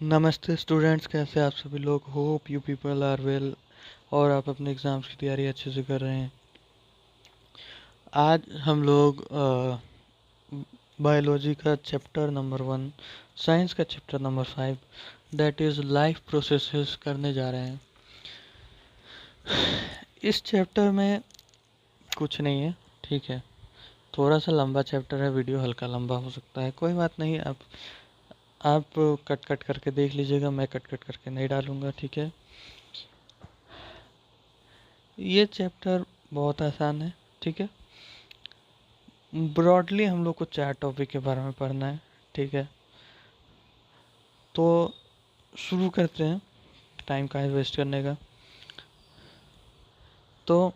नमस्ते स्टूडेंट्स, कैसे आप सभी लोग। Hope you people are well और आप अपने एग्ज़ाम्स की तैयारी अच्छे से कर रहे हैं। आज हम लोग बायोलॉजी का चैप्टर नंबर 1, साइंस का chapter number 5 that is life processes करने जा रहे हैं। इस चैप्टर में कुछ नहीं है, ठीक है। थोड़ा सा लंबा चैप्टर है, वीडियो हल्का लंबा हो सकता है, कोई बात नहीं। आप कट कट करके देख लीजिएगा, मैं कट कट करके नहीं डालूँगा, ठीक है। ये चैप्टर बहुत आसान है, ठीक है। ब्रॉडली हम लोग को 4 टॉपिक के बारे में पढ़ना है, ठीक है। तो शुरू करते हैं, टाइम काहे वेस्ट करने का। तो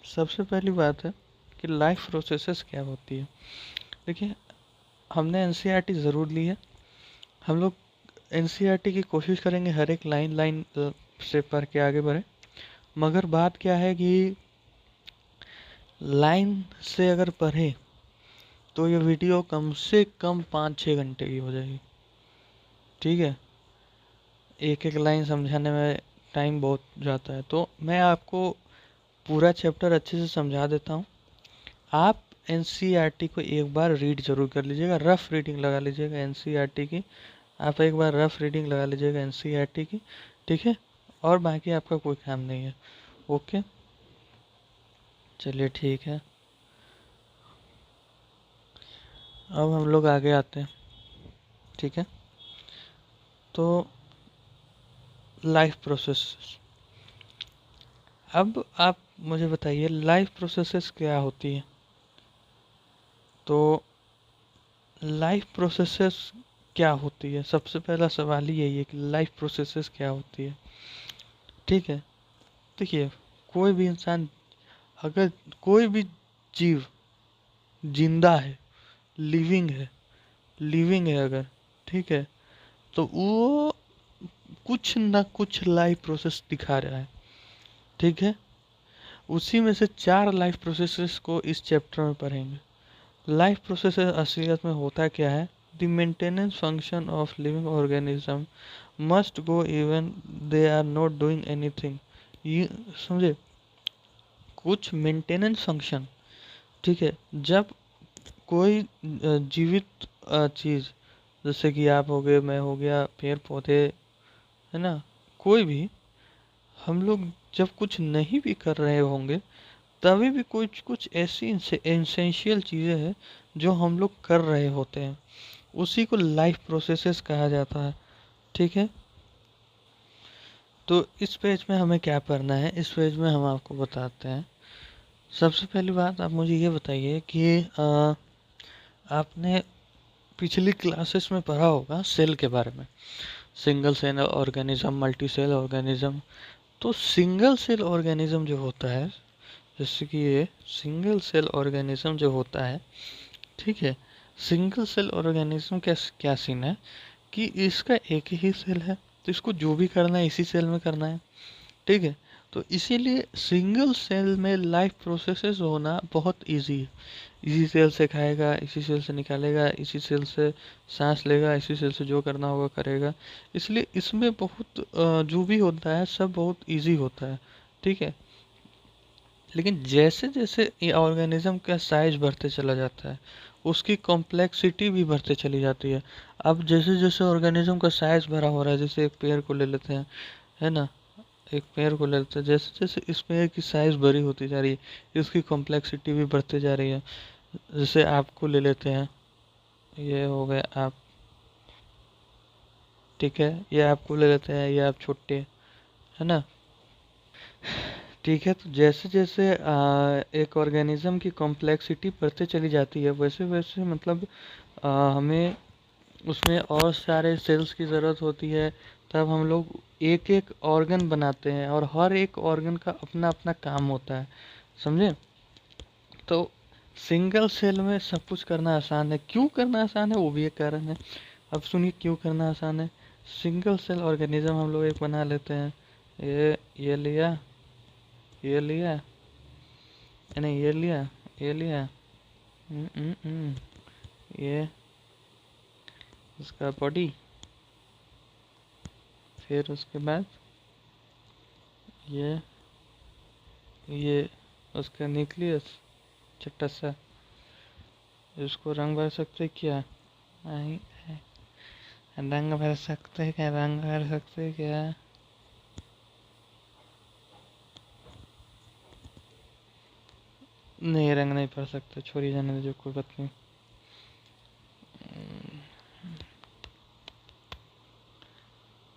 सबसे पहली बात है कि लाइफ प्रोसेसेस क्या होती है। देखिए, हमने एनसीईआरटी ज़रूर ली है। हम लोग एनसीईआरटी की कोशिश करेंगे हर एक लाइन लाइन से पढ़ के आगे बढ़े। मगर बात क्या है कि लाइन से अगर पढ़े तो ये वीडियो कम से कम 5-6 घंटे की हो जाएगी, ठीक है। एक एक लाइन समझाने में टाइम बहुत जाता है, तो मैं आपको पूरा चैप्टर अच्छे से समझा देता हूँ। आप एनसीईआरटी को एक बार रीड जरूर कर लीजिएगा, रफ रीडिंग लगा लीजिएगा एनसीईआरटी की। आप एक बार रफ रीडिंग लगा लीजिएगा एनसीईआरटी की, ठीक है। और बाकी आपका कोई काम नहीं है, ओके। चलिए ठीक है, अब हम लोग आगे आते हैं, ठीक है। तो लाइफ प्रोसेस, अब आप मुझे बताइए लाइफ प्रोसेसेस क्या होती है। तो लाइफ प्रोसेसेस क्या होती है, सबसे पहला सवाल ही यही है कि लाइफ प्रोसेसेस क्या होती है, ठीक है। देखिए, कोई भी इंसान, अगर कोई भी जीव जिंदा है, लिविंग है, अगर, ठीक है, तो वो कुछ ना कुछ लाइफ प्रोसेस दिखा रहा है, ठीक है। उसी में से 4 लाइफ प्रोसेसेस को इस चैप्टर में पढ़ेंगे। लाइफ प्रोसेस असलियत में होता क्या है। The maintenance function of living organism must go even they are not doing anything. ये समझे, कुछ मेंटेनेंस फंक्शन, ठीक है। जब कोई जीवित चीज़, जैसे कि आप हो गए, मैं हो गया, पेड़ पौधे, है ना, कोई भी, हम लोग जब कुछ नहीं भी कर रहे होंगे तभी भी कुछ कुछ ऐसी एसेंशियल चीज़ें हैं जो हम लोग कर रहे होते हैं, उसी को लाइफ प्रोसेसेस कहा जाता है, ठीक है। तो इस पेज में हमें क्या पढ़ना है, इस पेज में हम आपको बताते हैं। सबसे पहली बात आप मुझे ये बताइए कि आपने पिछली क्लासेस में पढ़ा होगा सेल के बारे में, single cell organism, multi cell organism. तो सिंगल सेल ऑर्गेनिज्म जो होता है, जैसे कि ये सिंगल सेल ऑर्गेनिज्म जो होता है, ठीक है। सिंगल सेल ऑर्गेनिज्म का क्या सीन है कि इसका एक ही सेल है, तो इसको जो भी करना है इसी सेल में करना है, ठीक है। तो इसीलिए सिंगल सेल में लाइफ प्रोसेसेस होना बहुत इजी है। इसी सेल से खाएगा, इसी सेल से निकालेगा, इसी सेल से सांस लेगा, इसी सेल से जो करना होगा करेगा। इसलिए इसमें बहुत जो भी होता है सब बहुत इजी होता है, ठीक है। लेकिन जैसे जैसे ये ऑर्गेनिज्म का साइज बढ़ते चला जाता है, उसकी कॉम्प्लेक्सिटी भी बढ़ते चली जाती है। अब जैसे जैसे ऑर्गेनिज्म का साइज बड़ा हो रहा है, जैसे एक पेड़ को ले लेते हैं, है ना, एक पेड़ को ले लेते हैं, जैसे जैसे इस पेड़ की साइज बड़ी होती जा रही है, इसकी कॉम्प्लेक्सिटी भी बढ़ती जा रही है। जैसे आपको ले लेते हैं, ये हो गए आप, ठीक है, ये आपको ले लेते हैं, ये आप छोटे, है ना, ठीक है। तो जैसे जैसे एक ऑर्गेनिज्म की कॉम्प्लेक्सिटी बढ़ते चली जाती है, वैसे वैसे मतलब हमें उसमें और सारे सेल्स की ज़रूरत होती है। तब हम लोग एक एक ऑर्गन बनाते हैं और हर एक ऑर्गन का अपना अपना काम होता है, समझे। तो सिंगल सेल में सब कुछ करना आसान है। क्यों करना आसान है वो भी एक कारण है। अब सुनिए क्यों करना आसान है। सिंगल सेल ऑर्गेनिज्म हम लोग एक बना लेते हैं, ये लिया, ये लिया, नहीं ये लिया, ये लिया, ये इसका बॉडी, फिर उसके बाद ये उसका न्यूक्लियस छोटा सा, इसको रंग भर सकते क्या? नहीं, रंग भर सकते क्या? रंग भर सकते क्या? नहीं, रंग नहीं भर सकते, छोड़िए, जाने दीजिए, कोई बात नहीं।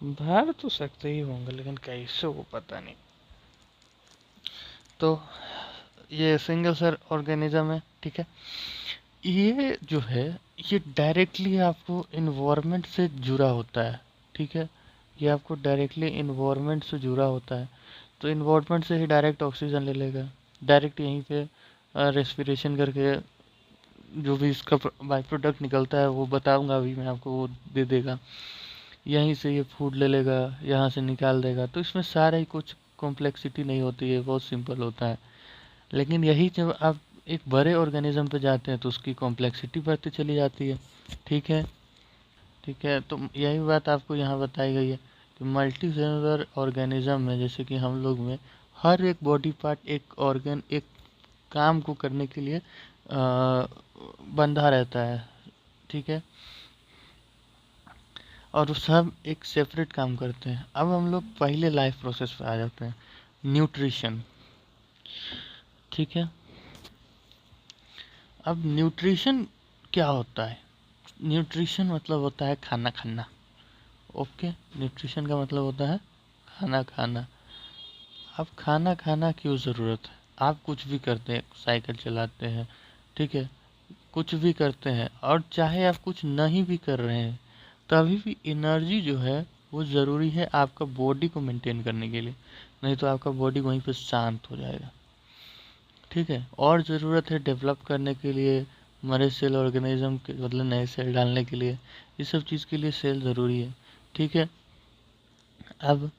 भर तो सकते ही होंगे, लेकिन कैसे वो पता नहीं। तो ये सिंगल सेल ऑर्गेनिज्म है, ठीक है। ये जो है, ये डायरेक्टली आपको इन्वायरमेंट से जुड़ा होता है, ठीक है। ये आपको डायरेक्टली इन्वायरमेंट से जुड़ा होता है, तो इन्वायरमेंट से ही डायरेक्ट ऑक्सीजन ले लेगा, डायरेक्ट यहीं पे रेस्पिरेशन करके जो भी इसका बाई प्रोडक्ट निकलता है वो बताऊंगा अभी मैं आपको, वो दे देगा। यहीं से ये फूड ले लेगा, यहाँ से निकाल देगा। तो इसमें सारा ही कुछ कॉम्प्लेक्सिटी नहीं होती है, बहुत सिंपल होता है। लेकिन यही जब आप एक बड़े ऑर्गेनिज्म पे जाते हैं तो उसकी कॉम्प्लेक्सिटी बढ़ती चली जाती है, ठीक है। ठीक है, तो यही बात आपको यहाँ बताई गई है कि मल्टी सेलुलर ऑर्गेनिज्म में, जैसे कि हम लोग में, हर एक बॉडी पार्ट, एक ऑर्गन, एक काम को करने के लिए बंधा रहता है, ठीक है। और वो सब एक सेपरेट काम करते हैं। अब हम लोग पहले लाइफ प्रोसेस पे आ जाते हैं, न्यूट्रिशन, ठीक है। अब न्यूट्रिशन क्या होता है? न्यूट्रिशन मतलब होता है खाना खाना, ओके। न्यूट्रिशन का मतलब होता है खाना खाना। अब खाना खाना क्यों ज़रूरत है? आप कुछ भी करते हैं, साइकिल चलाते हैं, ठीक है, कुछ भी करते हैं, और चाहे आप कुछ नहीं भी कर रहे हैं, तभी भी एनर्जी जो है वो ज़रूरी है आपका बॉडी को मेंटेन करने के लिए, नहीं तो आपका बॉडी वहीं पे शांत हो जाएगा, ठीक है। और ज़रूरत है डेवलप करने के लिए, मरे सेल ऑर्गेनिज्म के बदले नए सेल डालने के लिए, ये सब चीज़ के लिए सेल ज़रूरी है, ठीक है। अब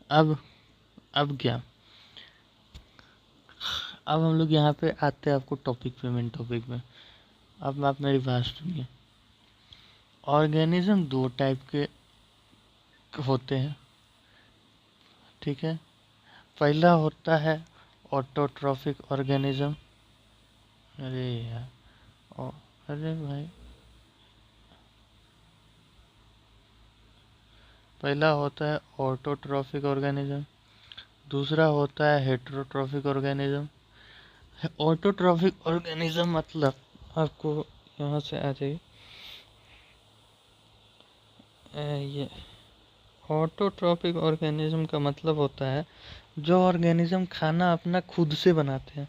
अब अब क्या, अब हम लोग यहाँ पे आते हैं आपको टॉपिक पे, मेन टॉपिक में। अब आप मेरी बात सुनिए। ऑर्गेनिज्म दो टाइप के होते हैं, ठीक है। पहला होता है ऑटोट्रॉफिक ऑर्गेनिज्म। अरे यार, ओ, अरे भाई, पहला होता है ऑटोट्रॉफिक ऑर्गेनिज्म, दूसरा होता है हेटेरोट्रॉफिक ऑर्गेनिज्म। ऑटोट्रॉफिक ऑर्गेनिज्म मतलब, आपको यहाँ से आ जाइए, ये ऑटोट्रॉफिक ऑर्गेनिज्म का मतलब होता है जो ऑर्गेनिज्म खाना अपना खुद से बनाते हैं।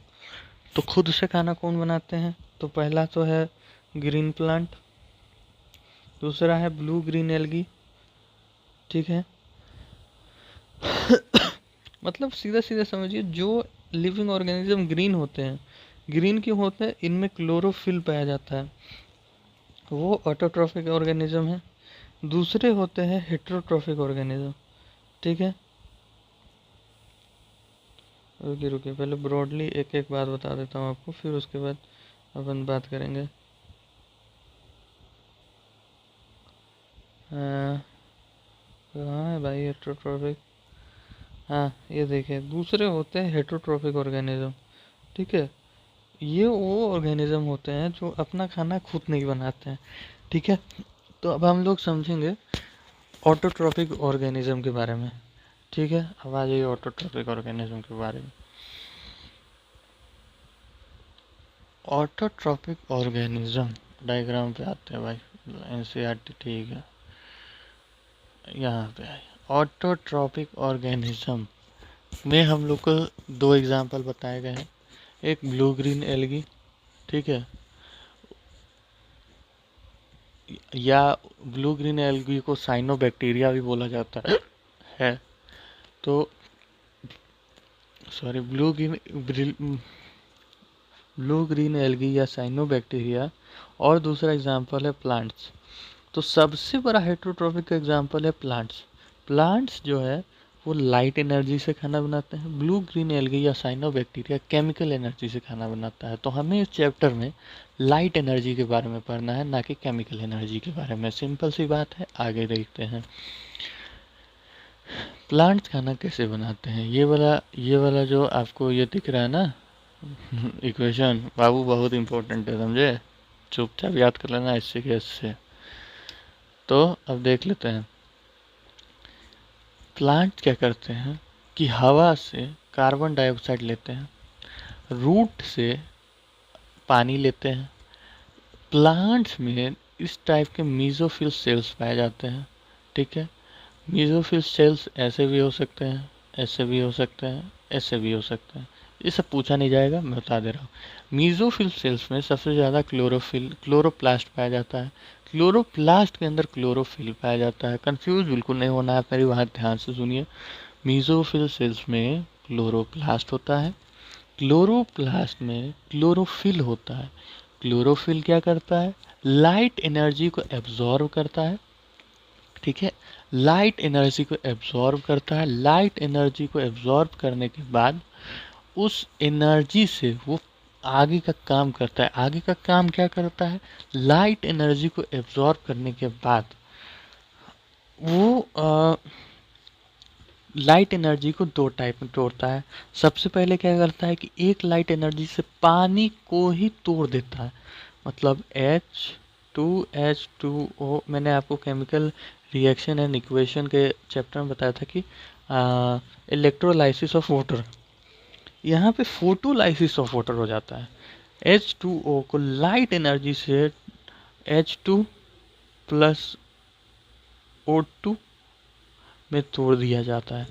तो खुद से खाना कौन बनाते हैं? तो पहला तो है ग्रीन प्लांट, दूसरा है ब्लू ग्रीन एल्गी, ठीक है। मतलब सीधा सीधा समझिए, जो लिविंग ऑर्गेनिज्म ग्रीन होते हैं, ग्रीन क्यों होते हैं? इनमें क्लोरोफिल पाया जाता है, वो ऑटोट्रॉफिक ऑर्गेनिज्म है। दूसरे होते हैं हेटेरोट्रॉफिक ऑर्गेनिज्म, ठीक है। रुकिए रुकिए, पहले ब्रॉडली एक एक बात बता देता हूँ आपको, फिर उसके बाद अपन बात करेंगे। कहाँ है भाई हेटेरोट्रॉफिक? हाँ, ये देखिए, दूसरे होते हैं हेटेरोट्रॉफिक ऑर्गेनिज्म, ठीक है। ये वो ऑर्गेनिज्म होते हैं जो अपना खाना खुद नहीं बनाते हैं, ठीक है। तो अब हम लोग समझेंगे ऑटोट्रॉफिक ऑर्गेनिज्म के बारे में, ठीक है। अब आ जाइए ऑटोट्रॉफिक ऑर्गेनिज्म के बारे में। ऑटोट्रॉफिक ऑर्गेनिज्म, डायग्राम पे आते हैं भाई, एनसीईआरटी, ठीक है, यहाँ पे आए। ऑटोट्रॉफिक ऑर्गेनिज्म में हम लोग को दो एग्जांपल बताए गए हैं, एक ब्लू ग्रीन एल्गी, ठीक है, या ब्लू ग्रीन एल्गी को साइनोबैक्टीरिया भी बोला जाता है। तो सॉरी, ब्लू ग्रीन एल्गी या साइनोबैक्टीरिया, और दूसरा एग्जांपल है प्लांट्स। तो सबसे बड़ा हेटेरोट्रॉफिक का एग्जांपल है प्लांट्स। प्लांट्स जो है वो लाइट एनर्जी से खाना बनाते हैं, ब्लू ग्रीन एल्गी या साइनोबैक्टीरिया केमिकल एनर्जी से खाना बनाता है। तो हमें इस चैप्टर में लाइट एनर्जी के बारे में पढ़ना है, ना कि केमिकल एनर्जी के बारे में। सिंपल सी बात है, आगे देखते हैं। प्लांट्स खाना कैसे बनाते हैं, ये वाला जो आपको ये दिख रहा है ना इक्वेशन, बाबू बहुत इंपॉर्टेंट है, समझे। चुपचाप याद कर लेना इससे के इससे। तो अब देख लेते हैं प्लांट क्या करते हैं कि हवा से कार्बन डाइऑक्साइड लेते हैं, रूट से पानी लेते हैं। प्लांट्स में इस टाइप के मीजोफिल सेल्स पाए जाते हैं, ठीक है। मीजोफिल सेल्स ऐसे भी हो सकते हैं, ऐसे भी हो सकते हैं, ऐसे भी हो सकते हैं। ये सब पूछा नहीं जाएगा, मैं बता दे रहा हूँ। मीजोफिल सेल्स में सबसे ज़्यादा क्लोरोप्लास्ट पाया जाता है। क्लोरोप्लास्ट के अंदर क्लोरोफिल पाया जाता है। कंफ्यूज बिल्कुल नहीं होना है, मेरी बात ध्यान से सुनिए। मीजोफिल सेल्स में क्लोरोप्लास्ट होता है, क्लोरोप्लास्ट में क्लोरोफिल होता है। क्लोरोफिल क्या करता है, लाइट एनर्जी को एब्जॉर्ब करता है, ठीक है। लाइट एनर्जी को एब्जॉर्ब करता है। लाइट एनर्जी को एब्जॉर्ब करने के बाद उस एनर्जी से वो आगे का काम करता है। आगे का काम क्या करता है, लाइट एनर्जी को एब्जॉर्ब करने के बाद वो लाइट एनर्जी को दो टाइप में तोड़ता है। सबसे पहले क्या करता है कि एक लाइट एनर्जी से पानी को ही तोड़ देता है। मतलब H2H2O, मैंने आपको केमिकल रिएक्शन एंड इक्वेशन के चैप्टर में बताया था कि इलेक्ट्रोलाइसिस ऑफ वाटर, यहाँ पे फोटोलाइसिस ऑफ वाटर हो जाता है। H2O को लाइट एनर्जी से H2 प्लस O2 में तोड़ दिया जाता है।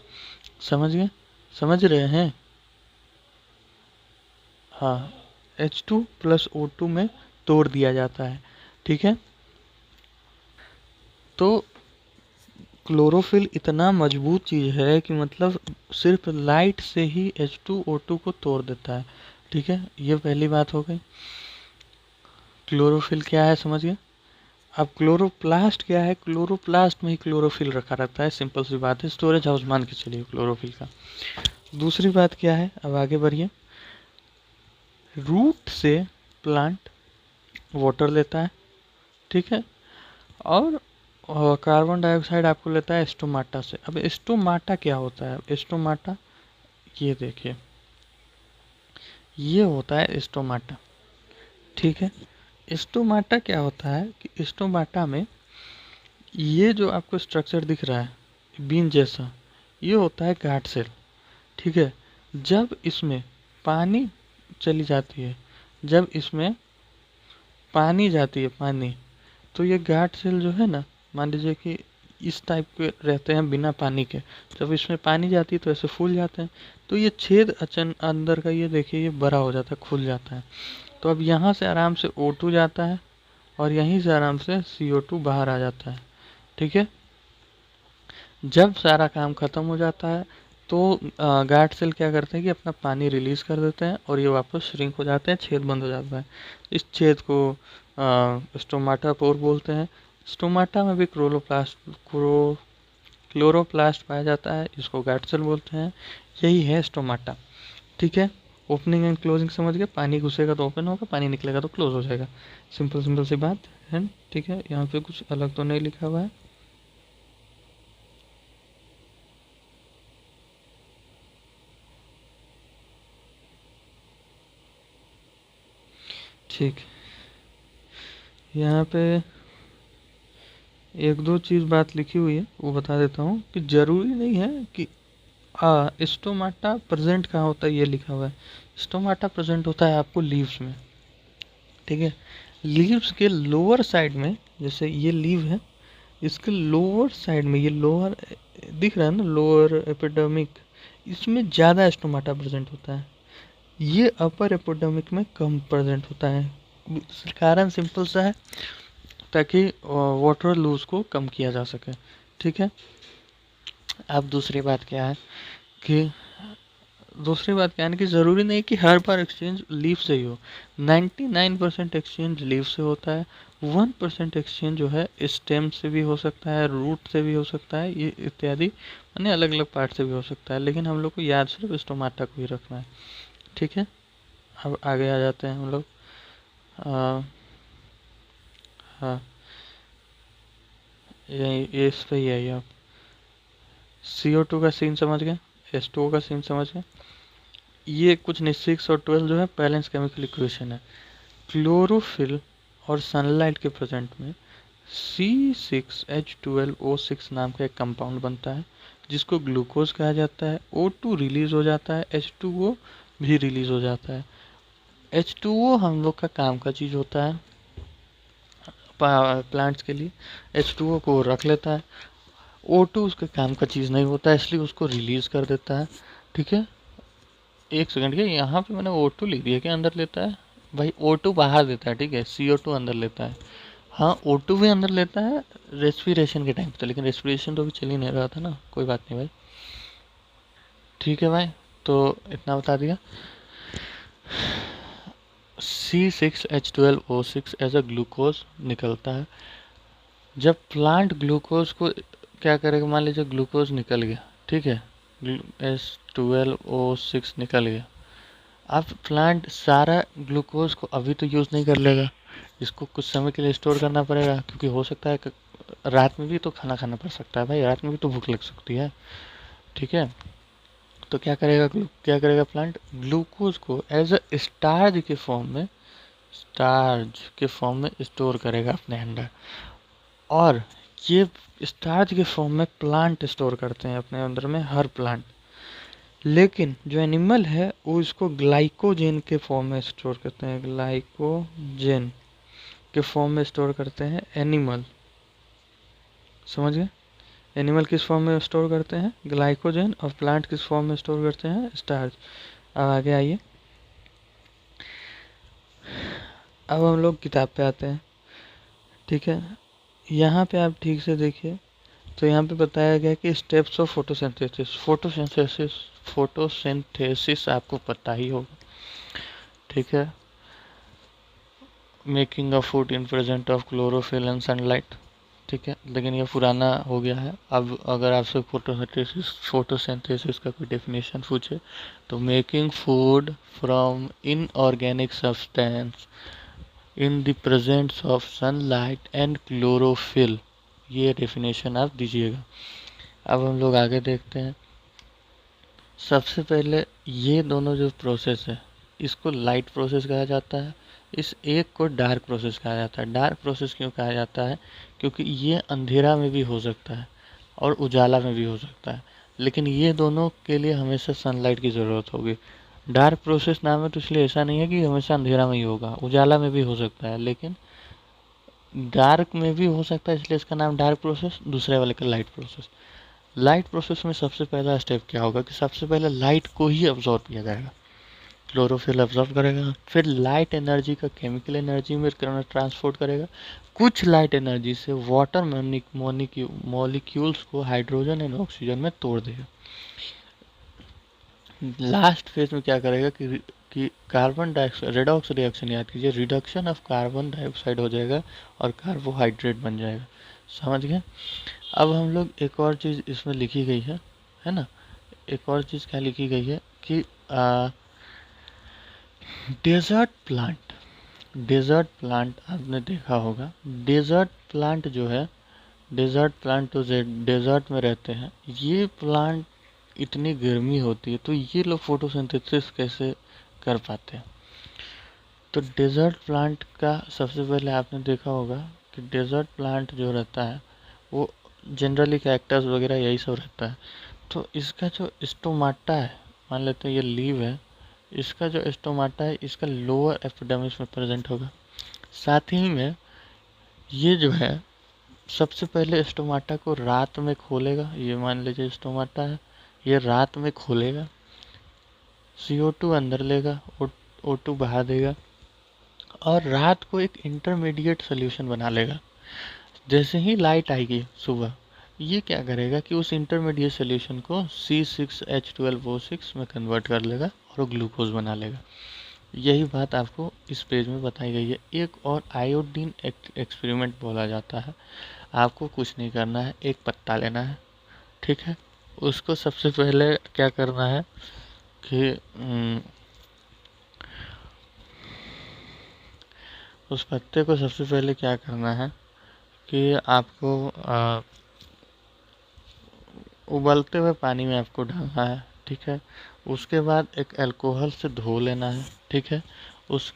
समझ गए, समझ रहे हैं। हाँ, H2 प्लस O2 में तोड़ दिया जाता है, ठीक है। तो क्लोरोफिल इतना मजबूत चीज़ है कि मतलब सिर्फ लाइट से ही H2O2 को तोड़ देता है, ठीक है। ये पहली बात हो गई। क्लोरोफिल क्या है समझ गए। अब क्लोरोप्लास्ट क्या है, क्लोरोप्लास्ट में ही क्लोरोफिल रखा रहता है, सिंपल सी बात है। स्टोरेज हाउस मान के चलिए क्लोरोफिल का। दूसरी बात क्या है, अब आगे बढ़िए। रूट से प्लांट वाटर लेता है, ठीक है। और कार्बन डाइऑक्साइड आपको लेता है स्टोमाटा से। अब स्टोमाटा क्या होता है, स्टोमाटा ये देखिए, ये होता है स्टोमाटा, ठीक है। स्टोमाटा क्या होता है कि स्टोमाटा में ये जो आपको स्ट्रक्चर दिख रहा है बीन जैसा, ये होता है गार्ड सेल, ठीक है। जब इसमें पानी चली जाती है, जब इसमें पानी जाती है पानी, तो ये गार्ड सेल जो है ना, मान लीजिए कि इस टाइप के रहते हैं बिना पानी के। जब इसमें पानी जाती है तो ऐसे फूल जाते हैं। तो ये छेद अचन अंदर का ये देखिए, ये बड़ा हो जाता है, खुल जाता है। तो अब यहाँ से आराम से O2 जाता है और यहीं से आराम से CO2 बाहर आ जाता है, ठीक है। जब सारा काम खत्म हो जाता है तो गार्ड सेल क्या करते हैं कि अपना पानी रिलीज कर देते हैं और ये वापस श्रिंक हो जाते हैं, छेद बंद हो जाता है। इस छेद को स्टोमाटा पोर बोलते हैं। स्टोमाटा में भी क्लोरोप्लास्ट पाया जाता है, इसको गार्ड सेल बोलते हैं। यही है स्टोमाटा, ठीक है। ओपनिंग एंड क्लोजिंग समझ गए, पानी घुसेगा तो ओपन होगा, पानी निकलेगा तो क्लोज हो जाएगा। सिंपल सिंपल सी बात है, ठीक है। यहाँ पे कुछ अलग तो नहीं लिखा हुआ है, ठीक। यहाँ पे एक दो चीज़ बात लिखी हुई है वो बता देता हूँ कि ज़रूरी नहीं है कि स्टोमाटा प्रेजेंट कहाँ होता है ये लिखा हुआ है। स्टोमाटा प्रेजेंट होता है आपको लीव्स में, ठीक है। लीव्स के लोअर साइड में, जैसे ये लीव है, इसके लोअर साइड में, ये लोअर दिख रहा है ना, लोअर एपिडर्मिक, इसमें ज़्यादा स्टोमाटा प्रेजेंट होता है। ये अपर एपिडर्मिक में कम प्रेजेंट होता है। कारण सिंपल सा है, ताकि वाटर लूज को कम किया जा सके, ठीक है। अब दूसरी बात क्या है कि ज़रूरी नहीं कि हर बार एक्सचेंज लीफ से ही हो। 99% एक्सचेंज लीफ से होता है। 1% एक्सचेंज जो है स्टेम से भी हो सकता है, रूट से भी हो सकता है, ये इत्यादि अन्य अलग अलग पार्ट से भी हो सकता है, लेकिन हम लोग को याद सिर्फ स्टोमाटा को ही रखना है, ठीक है। अब आगे आ जाते हैं हम लोग। अ, हाँ, ये इस पे ही है आप। CO2 का सीन समझ गए, H2O का सीन समझ गए। ये कुछ नहीं, 6 और 12 जो है बैलेंस केमिकल इक्वेशन है। क्लोरोफिल और सनलाइट के प्रेजेंट में C6H12O6 नाम का एक कंपाउंड बनता है जिसको ग्लूकोज कहा जाता है। O2 रिलीज हो जाता है, H2O भी रिलीज हो जाता है। H2O हम लोग का काम का चीज़ होता है प्लांट्स के लिए, H2O को रख लेता है। O2 उसके काम का चीज़ नहीं होता है, इसलिए उसको रिलीज कर देता है। ठीक है, एक सेकंड के, यहाँ पे मैंने O2 लिख दिया, क्या अंदर लेता है भाई? O2 बाहर देता है, ठीक है, CO2 अंदर लेता है। हाँ, O2 भी अंदर लेता है रेस्पिरेशन के टाइम पे, लेकिन रेस्पिरेशन तो अभी चल ही नहीं रहा था ना, कोई बात नहीं भाई। ठीक है भाई, तो इतना बता दिया। C6H12O6 एज अ ग्लूकोज निकलता है। जब प्लांट ग्लूकोज को क्या करेगा, मान लीजिए ग्लूकोज निकल गया, ठीक है, H12O6 निकल गया। अब प्लांट सारा ग्लूकोज को अभी तो यूज़ नहीं कर लेगा, इसको कुछ समय के लिए स्टोर करना पड़ेगा, क्योंकि हो सकता है कि रात में भी तो खाना खाना पड़ सकता है भाई, रात में भी तो भूख लग सकती है। ठीक है, तो क्या करेगा प्लांट, ग्लूकोज को एज अ स्टार्च के फॉर्म में स्टोर करेगा अपने अंदर। और ये स्टार्च के फॉर्म में प्लांट स्टोर करते हैं अपने अंदर में, हर प्लांट। लेकिन जो एनिमल है वो इसको ग्लाइकोजेन के फॉर्म में स्टोर करते हैं, ग्लाइकोजेन के फॉर्म में स्टोर करते हैं एनिमल। समझ गए? एनिमल किस फॉर्म में स्टोर करते हैं, ग्लाइकोजेन, और प्लांट किस फॉर्म में स्टोर करते हैं, स्टार्च। अब आगे आइए, अब हम लोग किताब पे आते हैं। ठीक है, यहाँ पे आप ठीक से देखिए, तो यहाँ पे बताया गया कि स्टेप्स ऑफ फोटोसिंथेसिस आपको पता ही होगा। ठीक है, making a food in present of chlorophyll and sunlight. ठीक है, लेकिन ये पुराना हो गया है। अब अगर आपसे फोटोसिंथेसिस का कोई डेफिनेशन पूछे तो making food from inorganic substance in the presence of sunlight and chlorophyll, ये डेफिनेशन आप दीजिएगा। अब हम लोग आगे देखते हैं। सबसे पहले ये दोनों जो प्रोसेस है इसको लाइट प्रोसेस कहा जाता है, इस एक को डार्क प्रोसेस कहा जाता है। डार्क प्रोसेस क्यों कहा जाता है, क्योंकि ये अंधेरा में भी हो सकता है और उजाला में भी हो सकता है, लेकिन ये दोनों के लिए हमेशा सनलाइट की ज़रूरत होगी। डार्क प्रोसेस नाम है तो इसलिए ऐसा नहीं है कि हमेशा अंधेरा में ही होगा, उजाला में भी हो सकता है, लेकिन डार्क में भी हो सकता है, इसलिए इसका नाम डार्क प्रोसेस, दूसरे वाले का लाइट प्रोसेस। लाइट प्रोसेस में सबसे पहला स्टेप क्या होगा कि सबसे पहले लाइट को ही अब्जॉर्ब किया जाएगा, क्लोरोफिल अब्जॉर्ब करेगा, फिर लाइट एनर्जी का केमिकल एनर्जी में ट्रांसपोर्ट करेगा। कुछ लाइट एनर्जी से वाटर मॉलिक्यूल्स को हाइड्रोजन एंड ऑक्सीजन में तोड़ देगा। लास्ट फेज में क्या करेगा कि कार्बन डाइऑक्साइड, रेडॉक्स रिएक्शन याद कीजिए, रिडक्शन ऑफ कार्बन डाइऑक्साइड हो जाएगा और कार्बोहाइड्रेट बन जाएगा। समझ गए? अब हम लोग एक और चीज़ इसमें लिखी गई है ना, एक और चीज़ क्या लिखी गई है कि डेजर्ट प्लांट आपने देखा होगा। डेजर्ट प्लांट जो है, डेजर्ट प्लांट तो डेजर्ट में रहते हैं, ये प्लांट इतनी गर्मी होती है तो ये लोग फोटोसिंथेसिस कैसे कर पाते हैं? तो डेजर्ट प्लांट का सबसे पहले आपने देखा होगा कि डेजर्ट प्लांट जो रहता है वो जनरली कैक्टस वगैरह यही सब रहता है। तो इसका जो स्टोमाटा है, मान लेते हैं ये लीव है, इसका जो स्टोमाटा है इसका लोअर एपिडर्मिस में प्रेजेंट होगा। साथ ही में ये जो है सबसे पहले स्टोमाटा को रात में खोलेगा, ये मान लीजिए स्टोमाटा है, ये रात में खोलेगा, CO2 अंदर लेगा, O2 बाहर देगा और रात को एक इंटरमीडिएट सोल्यूशन बना लेगा। जैसे ही लाइट आएगी सुबह, ये क्या करेगा कि उस इंटरमीडिएट सोल्यूशन को C6H12O6 में कन्वर्ट कर लेगा और ग्लूकोज बना लेगा। यही बात आपको इस पेज में बताई गई है। एक और आयोडीन एक्सपेरिमेंट बोला जाता है। आपको कुछ नहीं करना है, एक पत्ता लेना है, ठीक है, उसको सबसे पहले क्या करना है कि उस पत्ते को सबसे पहले क्या करना है कि आपको उबलते हुए पानी में आपको डालना है, ठीक है। उसके बाद एक अल्कोहल से धो लेना है, ठीक है। उस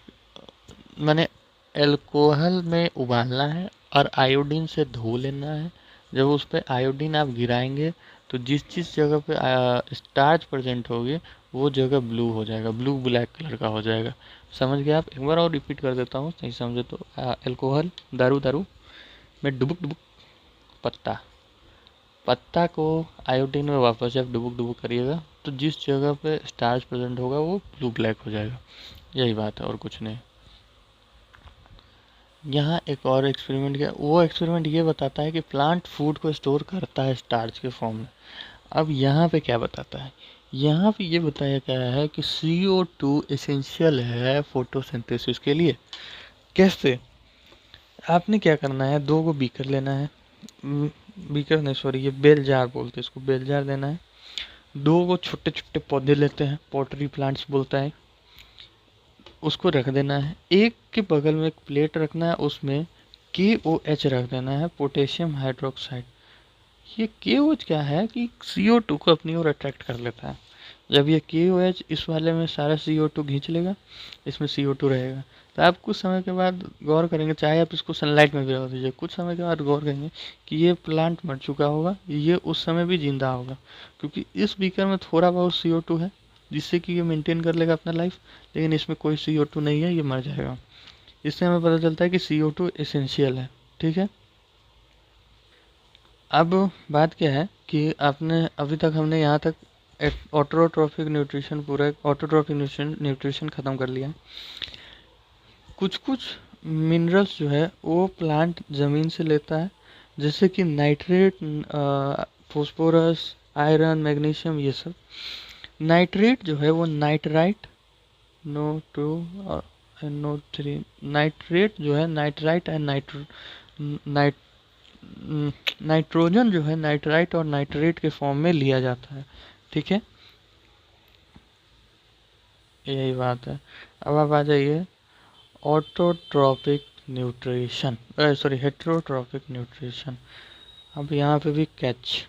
मैंने अल्कोहल में उबालना है और आयोडीन से धो लेना है। जब उस पे आयोडीन आप गिराएंगे तो जिस जिस जगह पे स्टार्च प्रेजेंट होगी वो जगह ब्लू हो जाएगा, ब्लू ब्लैक कलर का हो जाएगा। समझ गए आप? एक बार और रिपीट कर देता हूँ, सही समझे तो। अल्कोहल, दारू, दारू में डुबुक डुबुक पत्ता, पत्ता को आयोडीन में वापस जब डुबुक डुबुक करिएगा तो जिस जगह पे स्टार्च प्रेजेंट होगा वो ब्लू ब्लैक हो जाएगा। यही बात है और कुछ नहीं। यहाँ एक और एक्सपेरिमेंट किया, वो एक्सपेरिमेंट ये बताता है कि प्लांट फूड को स्टोर करता है स्टार्च के फॉर्म में। अब यहाँ पे क्या बताता है, यहाँ पे ये बताया गया है कि CO2 एसेंशियल है फोटोसिंथेसिस के लिए। कैसे? आपने क्या करना है, 2 को बीकर लेना है, बीकर नहीं सॉरी, ये बेल जार बोलते हैं इसको, बेल जार लेना है। 2 को छोटे छोटे पौधे लेते हैं, पॉटरी प्लांट्स बोलता है, उसको रख देना है। एक के बगल में एक प्लेट रखना है, उसमें KOH रख देना है, पोटेशियम हाइड्रोक्साइड। ये KOH क्या है कि CO2 को अपनी ओर अट्रैक्ट कर लेता है। जब ये KOH इस वाले में सारा CO2 खींच लेगा, इसमें CO2 रहेगा। तो आप कुछ समय के बाद गौर करेंगे, चाहे आप इसको सनलाइट में भी रख दीजिए, कुछ समय के बाद गौर करेंगे कि ये प्लांट मर चुका होगा, ये उस समय भी जिंदा होगा, क्योंकि इस बीकर में थोड़ा बहुत CO2 है जिससे कि ये मेंटेन कर लेगा अपना लाइफ, लेकिन इसमें कोई CO2 नहीं है, ये मर जाएगा। इससे हमें पता चलता है कि CO2 एसेंशियल है, ठीक है। अब बात क्या है कि आपने अभी तक हमने यहाँ तक ऑटोट्रॉफिक न्यूट्रिशन, पूरा ऑटोट्रॉफिक न्यूट्रिशन ख़त्म कर लिया है। कुछ कुछ मिनरल्स जो है वो प्लांट ज़मीन से लेता है, जैसे कि नाइट्रेट, फास्फोरस, आयरन, मैग्नीशियम, ये सब। नाइट्रेट जो है वो नाइट्राइट, NO2 और NO3, नाइट्रेट जो है नाइट्राइट एंड नाइट नाइट्रोजन जो है नाइट्राइट और नाइट्रेट के फॉर्म में लिया जाता है, ठीक है। यही बात है। अब आप आ जाइए autotrophic nutrition, sorry heterotrophic nutrition. अब यहाँ पे भी कैच,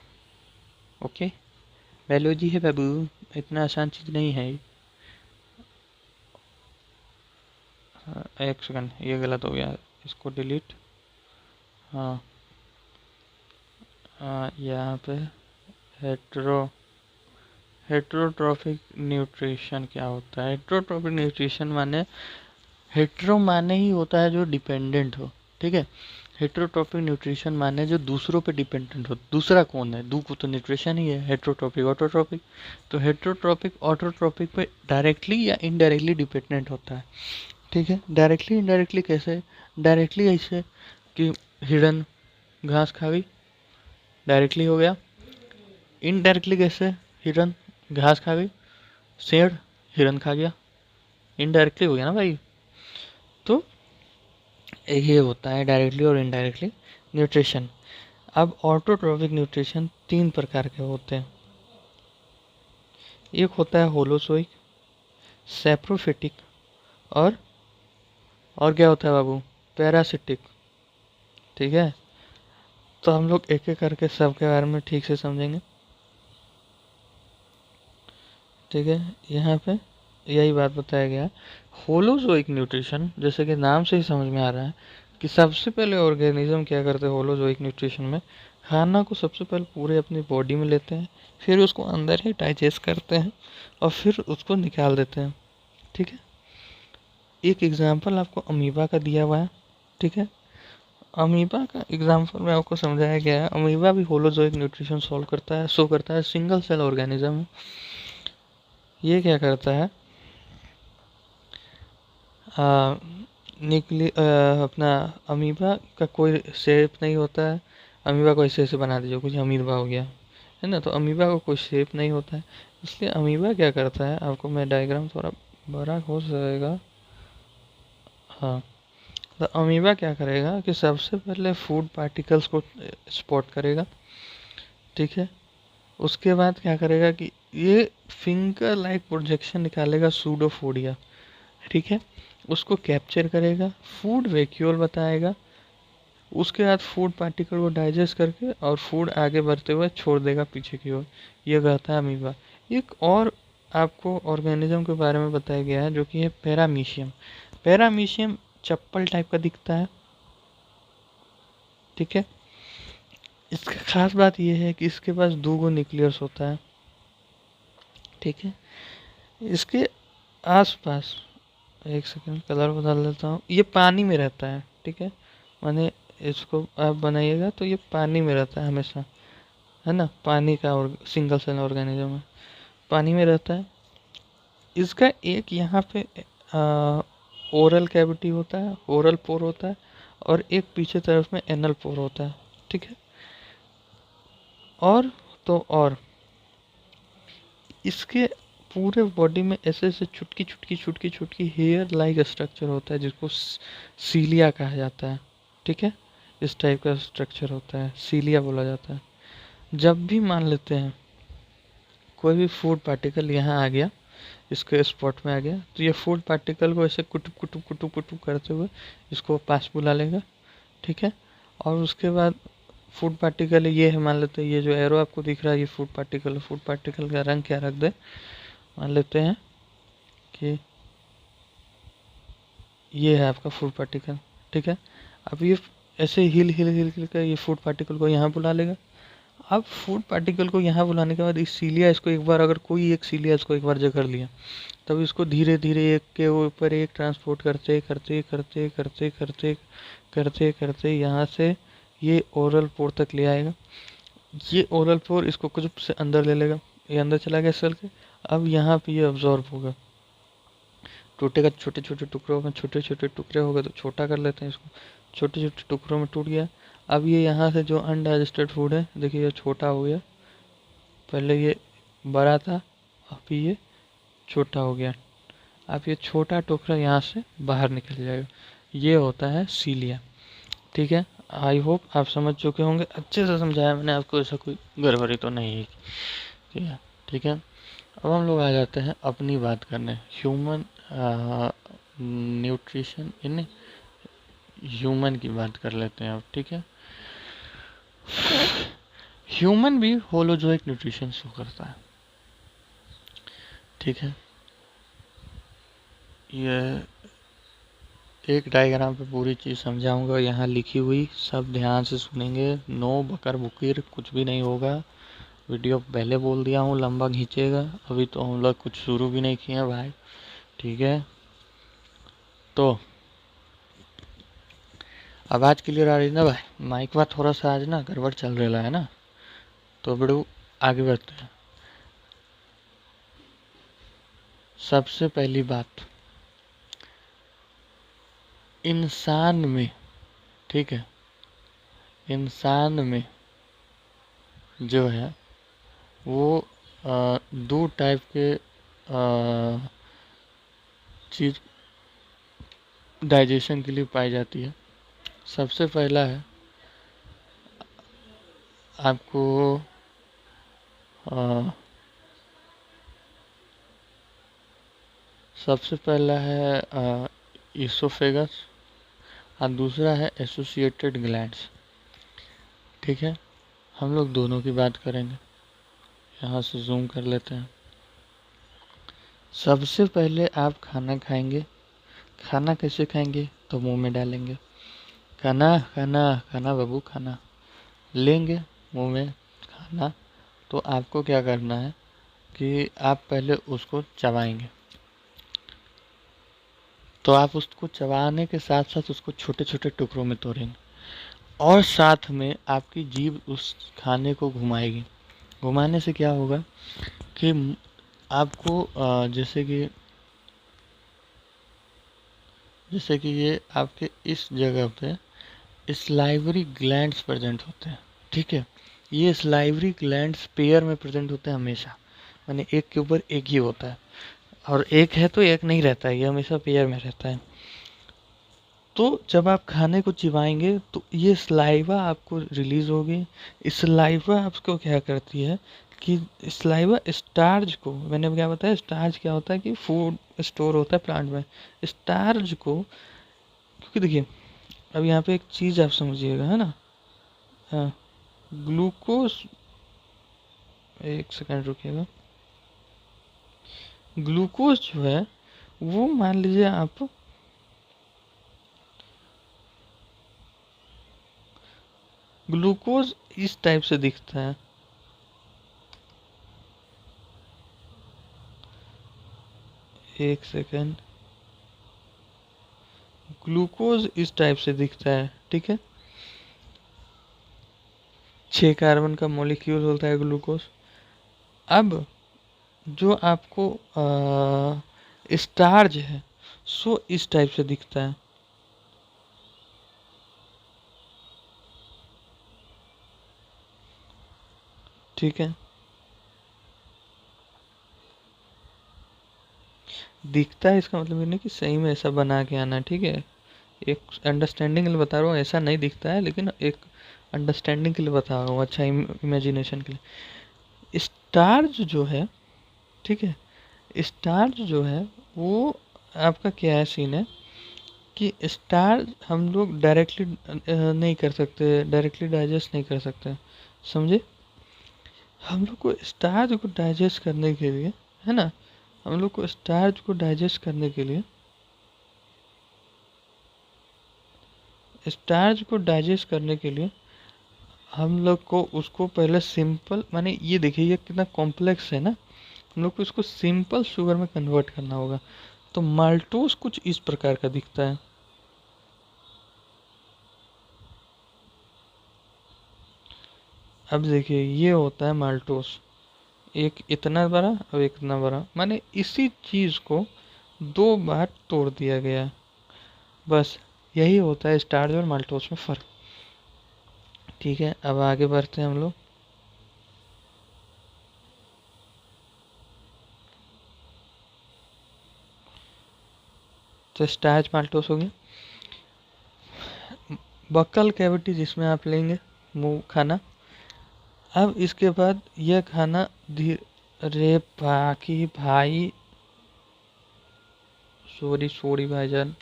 ओके, बायोलॉजी है बाबू, इतना आसान चीज़ नहीं है। एक सेकंड, ये गलत हो गया, इसको डिलीट। हाँ, यहाँ पे हेट्रोट्रॉफिक न्यूट्रिशन क्या होता है? हेट्रोट्रॉफिक न्यूट्रिशन माने, हेट्रो माने ही होता है जो डिपेंडेंट हो, ठीक है। हेट्रोट्रॉपिक न्यूट्रिशन माने जो दूसरों पे डिपेंडेंट हो। दूसरा कौन है? को तो न्यूट्रिशन ही है, हेट्रोट्रॉपिक ऑटोट्रॉपिक। तो हेट्रोट्रॉपिक ऑटोट्रॉपिक पे डायरेक्टली या इनडायरेक्टली डिपेंडेंट होता है, ठीक है। डायरेक्टली इनडायरेक्टली कैसे? डायरेक्टली ऐसे कि हिरन घास खा गई, डायरेक्टली हो गया। इनडायरेक्टली कैसे? हिरन घास खा गई, शेर हिरन खा गया, इनडायरेक्टली हो गया ना भाई। तो ये होता है डायरेक्टली और इनडायरेक्टली न्यूट्रिशन। अब ऑटोट्रॉफिक न्यूट्रिशन 3 प्रकार के होते हैं। एक होता है होलोजोइक, सैप्रोफिटिक, और क्या होता है बाबू? पैरासिटिक, ठीक है। तो हम लोग एक एक करके सबके बारे में ठीक से समझेंगे, ठीक है। यहाँ पे यही बात बताया गया है। होलोजोइक न्यूट्रिशन, जैसे कि नाम से ही समझ में आ रहा है कि सबसे पहले ऑर्गेनिज्म क्या करते हैं होलोजोइक न्यूट्रिशन में, खाना को सबसे पहले पूरे अपनी बॉडी में लेते हैं, फिर उसको अंदर ही डाइजेस्ट करते हैं और फिर उसको निकाल देते हैं, ठीक है। एक एग्जाम्पल आपको अमीबा का दिया हुआ है, ठीक है। अमीबा का एग्जाम्पल में आपको समझाया गया है, अमीबा भी होलोजोइक न्यूट्रिशन सॉल्व करता है, शो करता है, सिंगल सेल ऑर्गेनिज्म है। ये क्या करता है, अपना अमीबा का कोई शेप नहीं होता है। अमीबा को ऐसे ऐसे बना दीजिए, कुछ अमीबा हो गया है ना, तो अमीबा को कोई शेप नहीं होता है। इसलिए अमीबा क्या करता है, आपको मैं डायग्राम थोड़ा बड़ा हो जाएगा। हाँ, तो अमीबा क्या करेगा कि सबसे पहले फूड पार्टिकल्स को स्पॉट करेगा, ठीक है। उसके बाद क्या करेगा कि ये फिंगर लाइक प्रोजेक्शन निकालेगा सूडोफोडिया, ठीक है। उसको कैप्चर करेगा, फूड वैक्यूल बताएगा, उसके बाद फूड पार्टिकल को डाइजेस्ट करके और फूड आगे बढ़ते हुए छोड़ देगा पीछे की ओर। ये कहता है अमीबा। एक और आपको ऑर्गेनिज्म के बारे में बताया गया है जो कि है पैरामीशियम। पैरामीशियम चप्पल टाइप का दिखता है, ठीक है। इसका खास बात यह है कि इसके पास 2 न्यूक्लियस होता है, ठीक है। इसके आसपास, एक सेकंड कलर बदल देता हूँ, ये पानी में रहता है, ठीक है। माने इसको आप बनाइएगा तो ये पानी में रहता है हमेशा, है ना। पानी का और सिंगल सेल ऑर्गेनिज्म है, पानी में रहता है। इसका एक यहाँ पे ओरल कैविटी होता है, ओरल पोर होता है, और एक पीछे तरफ में एनल पोर होता है, ठीक है। और तो और इसके पूरे बॉडी में ऐसे ऐसे छुटकी छुटकी छुटकी छुटकी हेयर लाइक स्ट्रक्चर होता है जिसको सीलिया कहा जाता है, ठीक है। इस टाइप का स्ट्रक्चर होता है, सीलिया बोला जाता है। जब भी मान लेते हैं कोई भी फूड पार्टिकल यहाँ आ गया, इसके स्पॉट में आ गया, तो ये फूड पार्टिकल को ऐसे कुटुक कुटुक कुटुक कुटुक करते हुए इसको पास बुला लेगा, ठीक है। और उसके बाद फूड पार्टिकल ये है, मान लेते हैं ये जो एरो आपको दिख रहा है ये फूड पार्टिकल है। फूड पार्टिकल का रंग क्या रख दे, मान लेते हैं कि ये है आपका फूड पार्टिकल, ठीक है। अब ये ऐसे हिल हिल हिल हिल कर ये फूड पार्टिकल को यहाँ बुला लेगा। अब फूड पार्टिकल को यहाँ बुलाने के बाद इस सीलिया इसको एक बार, अगर कोई एक सीलिया इसको एक बार जकड़ लिया, तब इसको धीरे धीरे एक के ऊपर एक ट्रांसपोर्ट करते करते करते करते करते करते करते यहाँ से ये ओरल पोर तक ले आएगा। ये ओरल पोर इसको कुछ से अंदर ले लेगा, ये अंदर चला गया सेल के। अब यहाँ पे ये अब्जॉर्ब होगा, टूटेगा छोटे छोटे टुकड़ों में, छोटे छोटे टुकड़े हो गए तो छोटा कर लेते हैं इसको, छोटे छोटे टुकड़ों में टूट गया। अब ये यहाँ से जो अनडाइजेस्टेड फूड है, देखिए ये छोटा हो गया, पहले ये बड़ा था अभी ये छोटा हो गया। अब ये छोटा टुकड़ा यहाँ से बाहर निकल जाएगा, ये होता है सीलिया, ठीक है। आई होप आप समझ चुके होंगे, अच्छे से समझाया मैंने आपको, ऐसा कोई गड़बड़ी तो नहीं है, ठीक है, ठीक है। अब हम लोग आ जाते हैं अपनी बात करने, ह्यूमन न्यूट्रिशन इन ह्यूमन की बात कर लेते हैं अब, ठीक है। ह्यूमन भी होलोजोइक न्यूट्रिशन शो करता है, ठीक है। ये एक डायग्राम पे पूरी चीज़ समझाऊंगा, यहाँ लिखी हुई, सब ध्यान से सुनेंगे, नो बकर बुकीर कुछ भी नहीं होगा। वीडियो पहले बोल दिया हूँ लंबा खींचेगा, अभी तो हम लोग कुछ शुरू भी नहीं किए भाई, ठीक है। तो आवाज क्लियर आ रही ना भाई, माइक में थोड़ा सा आज ना गड़बड़ चल रहा है ना, तो बड़ू आगे बढ़ते हैं। सबसे पहली बात, इंसान में, ठीक है, इंसान में जो है वो 2 टाइप के चीज़ डाइजेशन के लिए पाई जाती है। सबसे पहला है आपको सबसे पहला है इसोफेगस और दूसरा है एसोसिएटेड ग्लैंड्स, ठीक है। हम लोग दोनों की बात करेंगे, यहाँ से जूम कर लेते हैं। सबसे पहले आप खाना खाएंगे, खाना कैसे खाएंगे, तो मुंह में डालेंगे, खाना खाना खाना बाबू खाना, लेंगे मुंह में खाना। तो आपको क्या करना है कि आप पहले उसको चबाएंगे, तो आप उसको चबाने के साथ साथ उसको छोटे छोटे टुकड़ों में तोड़ेंगे, और साथ में आपकी जीभ उस खाने को घुमाएगी। घुमाने से क्या होगा कि आपको जैसे कि ये आपके इस जगह पे स्लाइवरी ग्लैंड्स प्रेजेंट होते हैं, ठीक है। ये स्लाइवरी ग्लैंड्स पेयर में प्रेजेंट होते हैं हमेशा, माने एक के ऊपर एक ही होता है, और एक है तो एक नहीं रहता है, ये हमेशा पेयर में रहता है। तो जब आप खाने को चिबाएंगे तो ये स्लाइवा आपको रिलीज होगी। स्लाइवा आपको क्या करती है कि स्लाइवा स्टार्च को, मैंने क्या बताया स्टार्च क्या होता है कि फूड स्टोर होता है प्लांट में, स्टार्च को, क्योंकि देखिए अब यहाँ पे एक चीज़ आप समझिएगा, है ना। हाँ, ग्लूकोज, एक सेकंड रुकिएगा। ग्लूकोज जो है वो मान लीजिए आप, ग्लूकोज इस टाइप से दिखता है। एक सेकंड, ग्लूकोज इस टाइप से दिखता है, ठीक है। 6 कार्बन का मॉलिक्यूल होता है ग्लूकोज। अब जो आपको स्टार्च है सो इस टाइप से दिखता है, ठीक है। दिखता है इसका मतलब ये नहीं कि सही में ऐसा बना के आना, ठीक है। एक अंडरस्टैंडिंग के लिए बता रहा हूँ, ऐसा नहीं दिखता है, लेकिन एक अंडरस्टैंडिंग के लिए बता रहा हूँ, अच्छा इमेजिनेशन के लिए। स्टार्च जो है, ठीक है, स्टार्च जो है वो आपका क्या है सीन है कि स्टार्च हम लोग डायरेक्टली नहीं कर सकते, डायरेक्टली डाइजेस्ट नहीं कर सकते, समझे। हम लोग को स्टार्च को डाइजेस्ट करने के लिए, है ना, हम लोग को स्टार्च को डाइजेस्ट करने के लिए, स्टार्च को डाइजेस्ट करने के लिए हम लोग को उसको पहले सिंपल, माने ये देखिए ये कितना कॉम्प्लेक्स है ना, हम लोग को इसको सिंपल शुगर में कन्वर्ट करना होगा। तो माल्टोस कुछ इस प्रकार का दिखता है। अब देखिए ये होता है माल्टोस, एक इतना बड़ा और एक इतना बड़ा, माने इसी चीज को 2 बार तोड़ दिया गया है। बस यही होता है स्टार्च और माल्टोस में फर्क, ठीक है। अब आगे बढ़ते हैं हम लोग। तो स्टार्च माल्टोस हो गया। बक्कल कैविटी जिसमें आप लेंगे मुंह खाना। अब इसके बाद यह खाना धीरे, अरे बाकी भाई, सॉरी सॉरी भाईजान,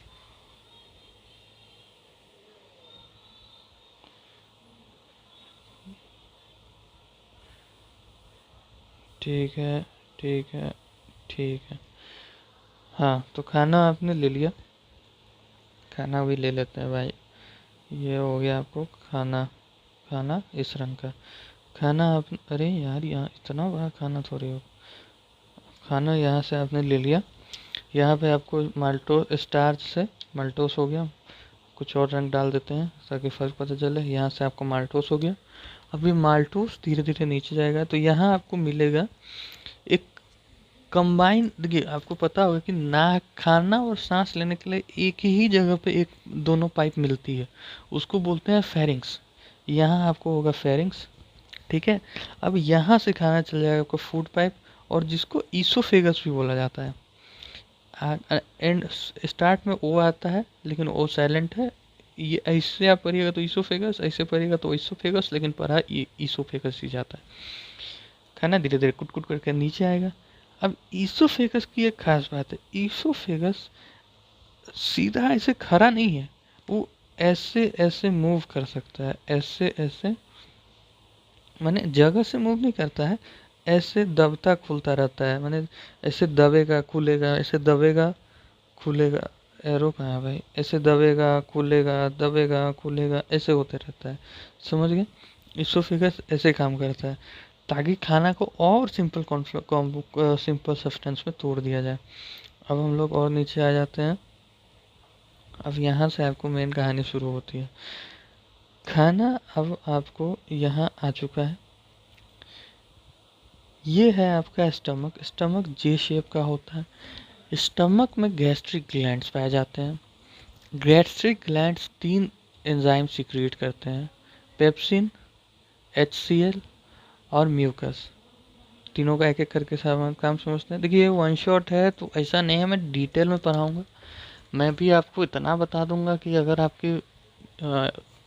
ठीक है ठीक है ठीक है। हाँ तो खाना आपने ले लिया, खाना भी ले लेते हैं भाई। ये हो गया आपको खाना, खाना इस रंग का खाना आप, अरे यार यहाँ इतना बड़ा खाना थोड़ी हो। खाना यहाँ से आपने ले लिया, यहाँ पे आपको माल्टो स्टार्च से माल्टोस हो गया। कुछ और रंग डाल देते हैं ताकि फर्क पता चले। यहाँ से आपको माल्टोस हो गया। अभी माल्टोस धीरे धीरे नीचे जाएगा तो यहाँ आपको मिलेगा एक कंबाइन। देखिए आपको पता होगा कि नाक, खाना और सांस लेने के लिए एक ही जगह पे एक दोनों पाइप मिलती है, उसको बोलते हैं फेरिंग्स। यहाँ आपको होगा फेरिंग्स, ठीक है। अब यहाँ से खाना चल जाएगा आपको फूड पाइप, और जिसको ईसोफेगस भी बोला जाता है। एंड स्टार्ट में ओ आता है लेकिन ओ साइलेंट है। ये ऐसे आप पढ़िएगा तो ईसोफेगस, ऐसे पढ़िएगा तो ईसोफेगस, लेकिन पढ़ा ये ईसोफेगस ही जाता है। खाना धीरे धीरे कुट कुट करके नीचे आएगा। अब ईसोफेगस की एक खास बात है, ईसोफेगस सीधा ऐसे खड़ा नहीं है, वो ऐसे ऐसे मूव कर सकता है, ऐसे ऐसे, माने जगह से मूव नहीं करता है, ऐसे दबता खुलता रहता है। माने ऐसे दबेगा खुलेगा, ऐसे दबेगा खुलेगा। एरो कहाँ है भाई, ऐसे दबेगा खुलेगा, दबेगा खुलेगा, ऐसे होते रहता है, समझ गए। इसोफिगस ऐसे काम करता है ताकि खाना को और सिंपल सिंपल सब्सटेंस में तोड़ दिया जाए। अब हम लोग और नीचे आ जाते हैं। अब यहाँ से आपको मेन कहानी शुरू होती है। खाना अब आपको यहाँ आ चुका है। ये है आपका स्टमक। स्टमक जे शेप का होता है। स्टमक में गैस्ट्रिक ग्लैंड्स पाए जाते हैं। गैस्ट्रिक ग्लैंड्स 3 एंजाइम सीक्रेट करते हैं, पेप्सिन, HCl और म्यूकस। तीनों का एक एक करके सब काम समझते हैं। देखिए ये वन शॉट है तो ऐसा नहीं है मैं डिटेल में पढ़ाऊँगा। मैं भी आपको इतना बता दूंगा कि अगर आपकी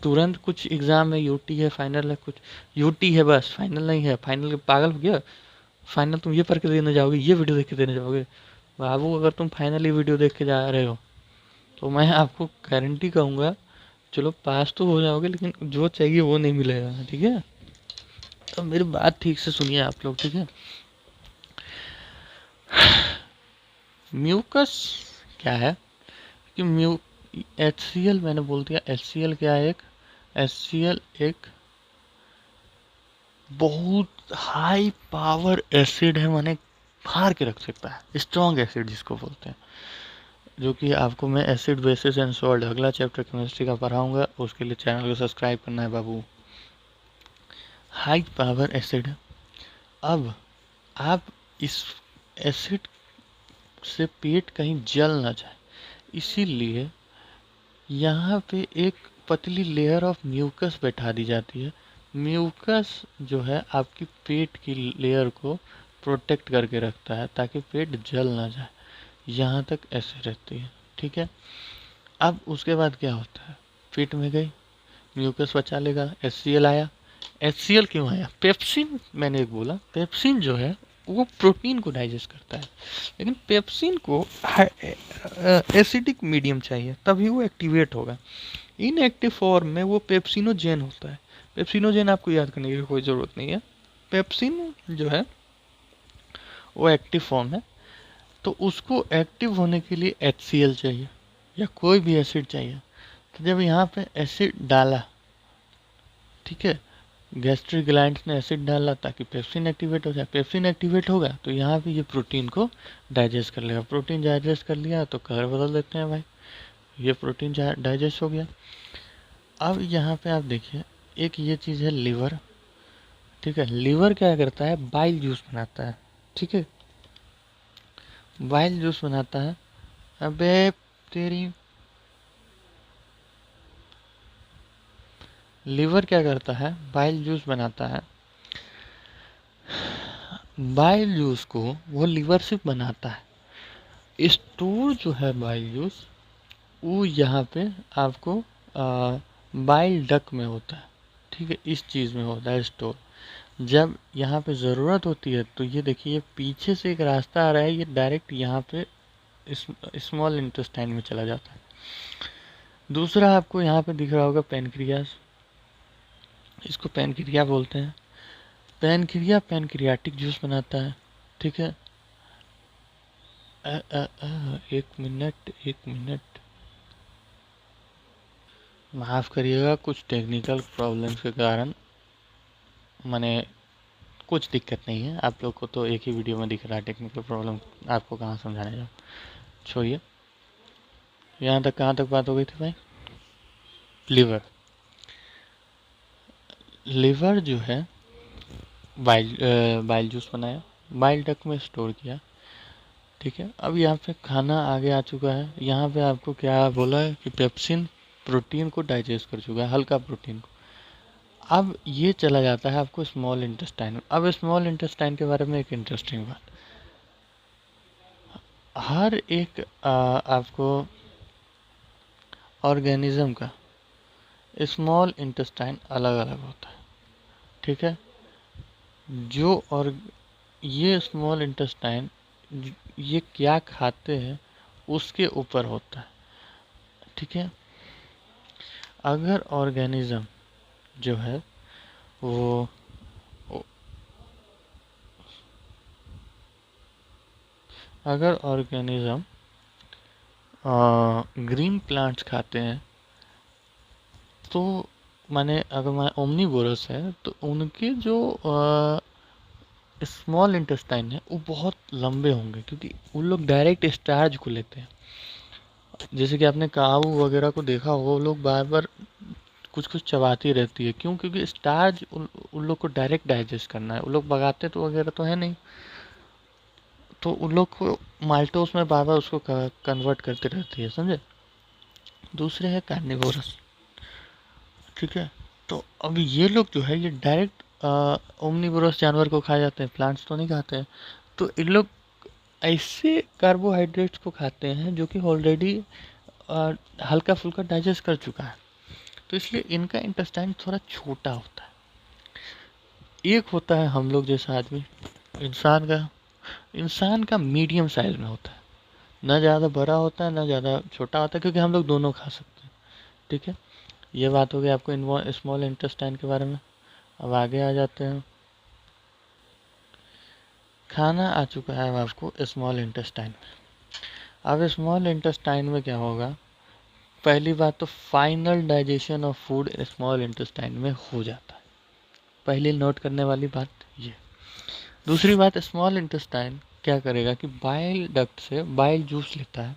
तुरंत कुछ एग्ज़ाम है, यूटी है, फाइनल है, कुछ यूटी है बस, फाइनल नहीं है, फाइनल के पागल हो गया। फाइनल तुम ये पढ़ के देने जाओगे, ये वीडियो देख के देने जाओगे बाबू। अगर तुम फाइनली वीडियो देख के जा रहे हो तो मैं आपको गारंटी कहूँगा चलो पास तो हो जाओगे, लेकिन जो चाहिए वो नहीं मिलेगा, ठीक है। तो मेरी बात ठीक से सुनिए आप लोग, ठीक है। म्यूकस क्या है कि HCl मैंने बोल दिया। HCl क्या है? HCl एक बहुत हाई पावर एसिड है, माने फाड़ के रख सकता है, स्ट्रॉन्ग एसिड जिसको बोलते हैं, जो कि आपको मैं एसिड बेसिस एंड सॉल्ट अगला चैप्टर केमिस्ट्री का पढ़ाऊंगा, उसके लिए चैनल को सब्सक्राइब करना है बाबू। High power acid. अब आप इस एसिड से पेट कहीं जल ना जाए, इसीलिए यहाँ पे एक पतली लेयर ऑफ म्यूकस बैठा दी जाती है। म्यूकस जो है आपकी पेट की लेयर को प्रोटेक्ट करके रखता है ताकि पेट जल ना जाए, यहाँ तक ऐसे रहती है, ठीक है। अब उसके बाद क्या होता है, पेट में गई, म्यूकस बचा लेगा, HCl आया। HCl क्यों आया? पेप्सिन, मैंने एक बोला, पेप्सिन जो है वो प्रोटीन को डाइजेस्ट करता है, लेकिन पेप्सिन को एसिडिक मीडियम चाहिए तभी वो एक्टिवेट होगा। इनएक्टिव फॉर्म में वो पेप्सिनोजेन होता है। पेप्सिनोजेन आपको याद करने की कोई ज़रूरत नहीं है। पेप्सिन जो है वो एक्टिव फॉर्म है, तो उसको एक्टिव होने के लिए HCl चाहिए या कोई भी एसिड चाहिए। तो जब यहाँ पे एसिड डाला, ठीक है, गैस्ट्रिक ग्लैंड्स ने एसिड डाला ताकि पेप्सिन एक्टिवेट हो जाए। पेप्सिन एक्टिवेट होगा तो यहाँ पे ये प्रोटीन को डाइजेस्ट कर लेगा। प्रोटीन डाइजेस्ट कर लिया तो कलर बदल देते हैं भाई, ये प्रोटीन डाइजेस्ट हो गया। अब यहाँ पे आप देखिए, एक ये चीज़ है लीवर, ठीक है। लीवर क्या करता है? बाइल जूस बनाता है, ठीक है, बाइल जूस बनाता है। अबे तेरी, लीवर क्या करता है? बाइल जूस बनाता है। बाइल जूस को वो लीवर सिर्फ बनाता है, स्टोर जो है बाइल जूस वो यहाँ पे आपको बाइल डक में होता है, ठीक है, इस चीज़ में होता है स्टोर। जब यहाँ पे ज़रूरत होती है तो ये देखिए, पीछे से एक रास्ता आ रहा है, ये डायरेक्ट यहाँ पे स्मॉल इंटेस्टाइन में चला जाता है। दूसरा आपको यहाँ पे दिख रहा होगा पेनक्रियास, इसको पेनक्रिया बोलते हैं। पेनक्रिया पेनक्रियाटिक जूस बनाता है, ठीक है। एक मिनट माफ़ करिएगा, कुछ टेक्निकल प्रॉब्लम्स के कारण मैंने, कुछ दिक्कत नहीं है, आप लोग को तो एक ही वीडियो में दिख रहा है टेक्निकल प्रॉब्लम, आपको कहाँ समझाने जाऊँ, छोड़िए। यहाँ तक कहाँ तक बात हो गई थी भाई? लीवर। लीवर जो है बाइल जूस बनाया, बाइल डक्ट में स्टोर किया, ठीक है। अब यहाँ पे खाना आगे आ चुका है, यहाँ पे आपको क्या बोला है कि पेप्सिन प्रोटीन को डाइजेस्ट कर चुका है, हल्का प्रोटीन को। अब ये चला जाता है आपको स्मॉल इंटेस्टाइन में। अब स्मॉल इंटेस्टाइन के बारे में एक इंटरेस्टिंग बात, हर एक आपको ऑर्गेनिज्म का स्मॉल इंटेस्टाइन अलग अलग होता है, ठीक है। जो और ये स्मॉल इंटेस्टाइन ये क्या खाते हैं उसके ऊपर होता है, ठीक है। अगर ऑर्गेनिज्म जो है वो अगर ऑर्गेनिज्म ग्रीन प्लांट्स खाते हैं तो माने अगर मैं ओमनीवोरस है तो उनके जो स्मॉल इंटेस्टाइन है वो बहुत लंबे होंगे, क्योंकि उन लोग डायरेक्ट स्टार्च को लेते हैं। जैसे कि आपने काऊ वगैरह को देखा होगा, वो लोग बार बार कुछ कुछ चबाती रहती है, क्यों? क्योंकि स्टार्च उन लोग को डायरेक्ट डाइजेस्ट करना है, वो लोग भगाते तो वगैरह तो है नहीं, तो उन लोग को माल्टोस में बार बार उसको कन्वर्ट करते रहती है, समझे। दूसरे है कार्निवोरस, ठीक है। तो अब ये लोग जो है ये डायरेक्ट ओमनीवोरस जानवर को खा जाते हैं, प्लांट्स तो नहीं खाते हैं। तो इन लोग ऐसे कार्बोहाइड्रेट्स को खाते हैं जो कि ऑलरेडी हल्का फुल्का डाइजेस्ट कर चुका है, तो इसलिए इनका इंटेस्टाइन थोड़ा छोटा होता है। एक होता है हम लोग जैसा आदमी, इंसान का मीडियम साइज में होता है, ना ज़्यादा बड़ा होता है ना ज़्यादा छोटा होता है, क्योंकि हम लोग दोनों खा सकते हैं, ठीक है। ये बात हो गई आपको स्मॉल इंटेस्टाइन के बारे में। अब आगे आ जाते हैं। खाना आ चुका है अब आपको स्मॉल इंटेस्टाइन में। अब स्मॉल इंटेस्टाइन में क्या होगा? पहली बात तो final digestion of food small intestine में हो जाता है। पहली नोट करने वाली बात ये। दूसरी बात, स्मॉल इंटेस्टाइन क्या करेगा कि बाइल डक्ट से बाइल जूस लेता है।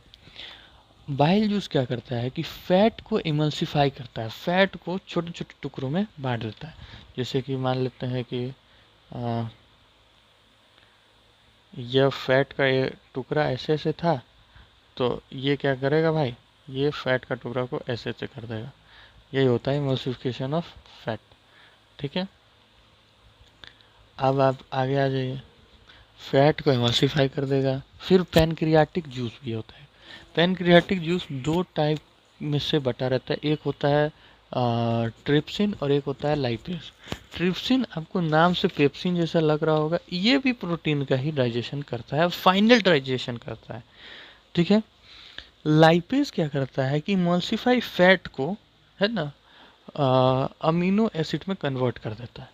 बाइल जूस क्या करता है कि फैट को इमल्सिफाई करता है, फैट को छोटे छोटे टुकड़ों में बांट देता है। जैसे कि मान लेते हैं कि आ, यह फैट का ये टुकड़ा ऐसे ऐसे था, तो ये क्या करेगा भाई, ये फैट का टुकड़ा को ऐसे ऐसे कर देगा। यही होता है इमल्सिफिकेशन ऑफ फैट। ठीक है, अब आप आगे आ जाइए। फैट को इमल्सिफाई कर देगा। फिर पैनक्रियाटिक जूस भी होता है। पैनक्रियाटिक जूस दो टाइप में से बटा रहता है। एक होता है ट्रिप्सिन और एक होता है लाइपेज। ट्रिप्सिन आपको नाम से पेप्सिन जैसा लग रहा होगा, ये भी प्रोटीन का ही डाइजेशन करता है, फाइनल डाइजेशन करता है। ठीक है। लाइपेज क्या करता है कि इमल्सिफाई फैट को, है ना, अमीनो एसिड में कन्वर्ट कर देता है।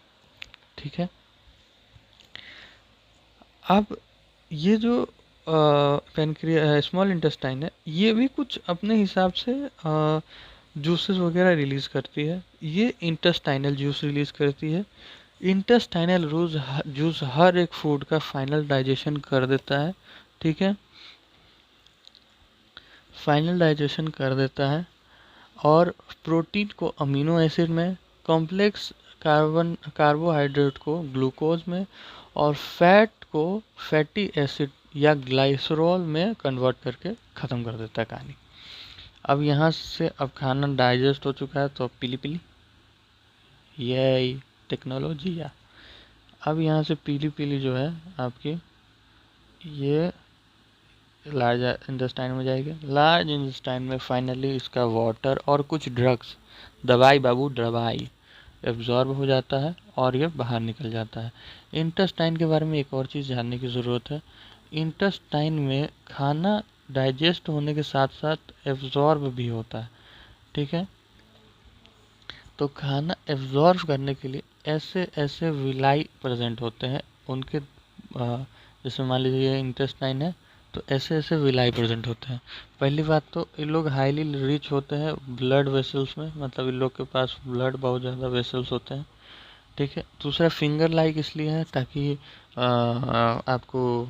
ठीक है। अब ये जो पेनक्रिया स्मॉल इंटेस्टाइन है, ये भी कुछ अपने हिसाब से जूसेस वगैरह रिलीज करती है। ये इंटेस्टाइनल जूस रिलीज करती है। इंटेस्टाइनल जूस हर एक फूड का फाइनल डाइजेशन कर देता है। ठीक है, फाइनल डाइजेशन कर देता है और प्रोटीन को अमीनो एसिड में, कॉम्प्लेक्स कार्बोहाइड्रेट को ग्लूकोज में, और फैट को फैटी एसिड या ग्लाइसरॉल में कन्वर्ट करके ख़त्म कर देता है कहानी। अब यहाँ से अब खाना डाइजेस्ट हो चुका है, तो अब पीली पीली, यही टेक्नोलॉजी। या अब यहाँ से पीली पीली जो है आपकी, ये लार्ज इंटेस्टाइन में जाएगी। लार्ज इंटेस्टाइन में फाइनली इसका वाटर और कुछ ड्रग्स, दवाई बाबू दवाई, एब्जॉर्ब हो जाता है और ये बाहर निकल जाता है। इंटेस्टाइन के बारे में एक और चीज़ जानने की ज़रूरत है। इंटेस्टाइन में खाना डाइजेस्ट होने के साथ साथ एब्जॉर्ब भी होता है। ठीक है, तो खाना एब्जॉर्ब करने के लिए ऐसे ऐसे विलाई प्रेजेंट होते हैं उनके, जैसे मान लीजिए इंटेस्टाइन है, तो ऐसे ऐसे विलाई प्रेजेंट होते हैं। पहली बात तो ये लोग हाईली रिच होते हैं ब्लड वेसल्स में, मतलब इन लोग के पास ब्लड बहुत ज़्यादा वेसल्स होते हैं। ठीक है। दूसरा, फिंगर लाइक इसलिए है ताकि आपको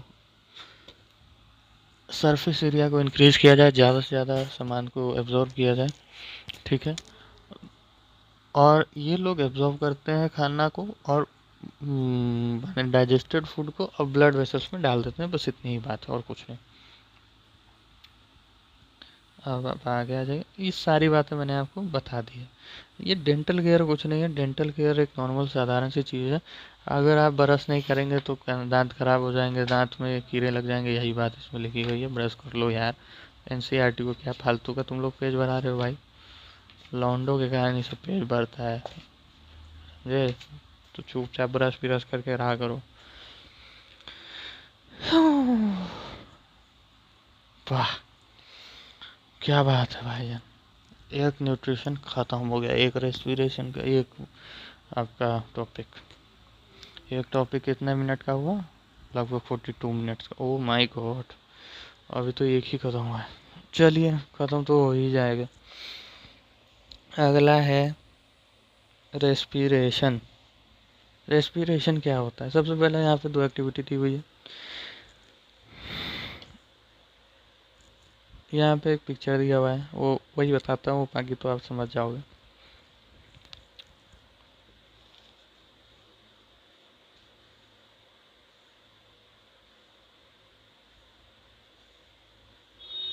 सरफेस एरिया को इंक्रीज किया जाए, ज़्यादा से ज़्यादा सामान को एब्जॉर्ब किया जाए। ठीक है, और ये लोग एब्जॉर्ब करते हैं खाना को और डाइजेस्टेड फूड को अब ब्लड वेसल्स में डाल देते हैं। बस इतनी ही बात है और कुछ नहीं। अब आप आगे आ जाइए। ये सारी बातें मैंने आपको बता दी है। ये डेंटल केयर कुछ नहीं है। डेंटल केयर एक नॉर्मल साधारण सी चीज़ है। अगर आप ब्रश नहीं करेंगे तो दांत खराब हो जाएंगे, दांत में कीड़े लग जाएंगे, यही बात इसमें लिखी गई है। ब्रश कर लो यार। एनसीईआरटी को क्या फालतू का तुम लोग पेज भरा रहे हो भाई। लौंडो के कारण ये सब पेज भरता है ये, तो चुपचाप ब्रश ब्रश करके रहा करो। वाह, क्या बात है भाईजान। एक न्यूट्रिशन खत्म हो गया, एक रेस्पिरेशन का, एक आपका टॉपिक। एक टॉपिक कितने मिनट का हुआ? लगभग 42 मिनट्स का। ओ माय गॉड, अभी तो एक ही खत्म हुआ है। चलिए, खत्म तो हो ही जाएगा। अगला है रेस्पिरेशन। रेस्पिरेशन क्या होता है? सबसे पहले यहाँ पे दो एक्टिविटी दी हुई है। यहाँ पे एक पिक्चर दिया हुआ है, वो वही बताता हूँ, बाकी तो आप समझ जाओगे।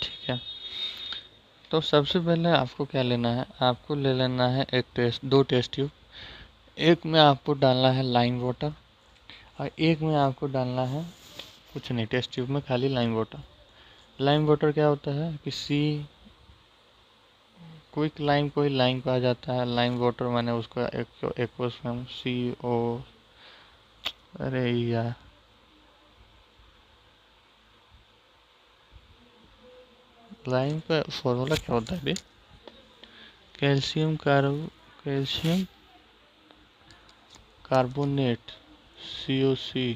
ठीक है, तो सबसे पहले आपको क्या लेना है? आपको ले लेना है दो टेस्ट ट्यूब। एक में आपको डालना है लाइम वाटर और एक में आपको डालना है कुछ नहीं, टेस्ट ट्यूब में खाली लाइम वाटर। लाइम वाटर क्या होता है कि क्विक लाइम को ही लाइम कहा जाता है। लाइम वाटर मैंने उसका एक्वस में CO, अरे यार, लाइम का फॉर्मूला क्या होता है बे? कैल्शियम कैल्शियम कार्बोनेट COC,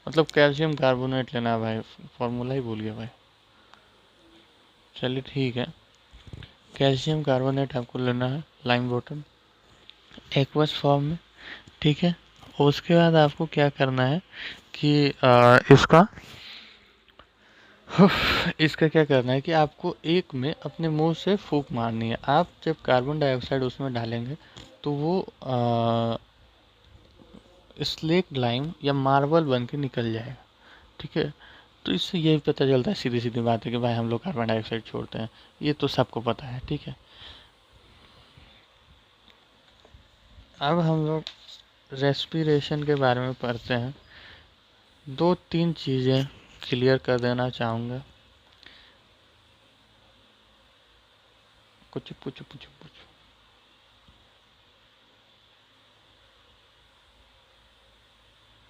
मतलब कैल्शियम कार्बोनेट लेना है भाई, फॉर्मूला ही भूल गया भाई। चलिए ठीक है, कैल्शियम कार्बोनेट आपको लेना है लाइम वाटर एक्वस फॉर्म में, ठीक है। और उसके बाद आपको क्या करना है कि इसका क्या करना है कि आपको एक में अपने मुंह से फूंक मारनी है। आप जब कार्बन डाइऑक्साइड उसमें डालेंगे तो वो स्लेक लाइम या मार्बल बन के निकल जाएगा, ठीक है। तो इससे यही पता चलता है, सीधी सीधी बात है कि भाई हम लोग कार्बन डाइऑक्साइड छोड़ते हैं, ये तो सबको पता है, ठीक है। अब हम लोग रेस्पिरेशन के बारे में पढ़ते हैं। दो तीन चीज़ें क्लियर कर देना चाहूँगा। कुछ पूछो पूछो पूछो।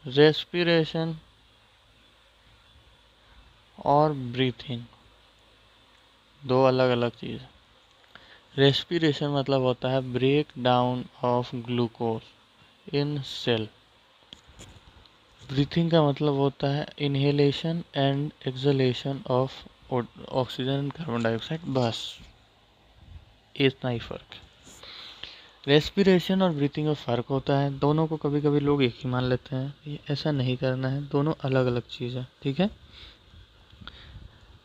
रेस्पिरेशन और ब्रीथिंग दो अलग अलग चीज़। रेस्पिरेशन मतलब होता है break down of glucose in cell. Breathing का मतलब होता है inhalation and exhalation of oxygen and carbon dioxide. बस इतना ही फर्क है। रेस्पिरेशन और ब्रीथिंग में फ़र्क होता है, दोनों को कभी कभी लोग एक ही मान लेते हैं, ये ऐसा नहीं करना है, दोनों अलग अलग चीज़ है, ठीक है।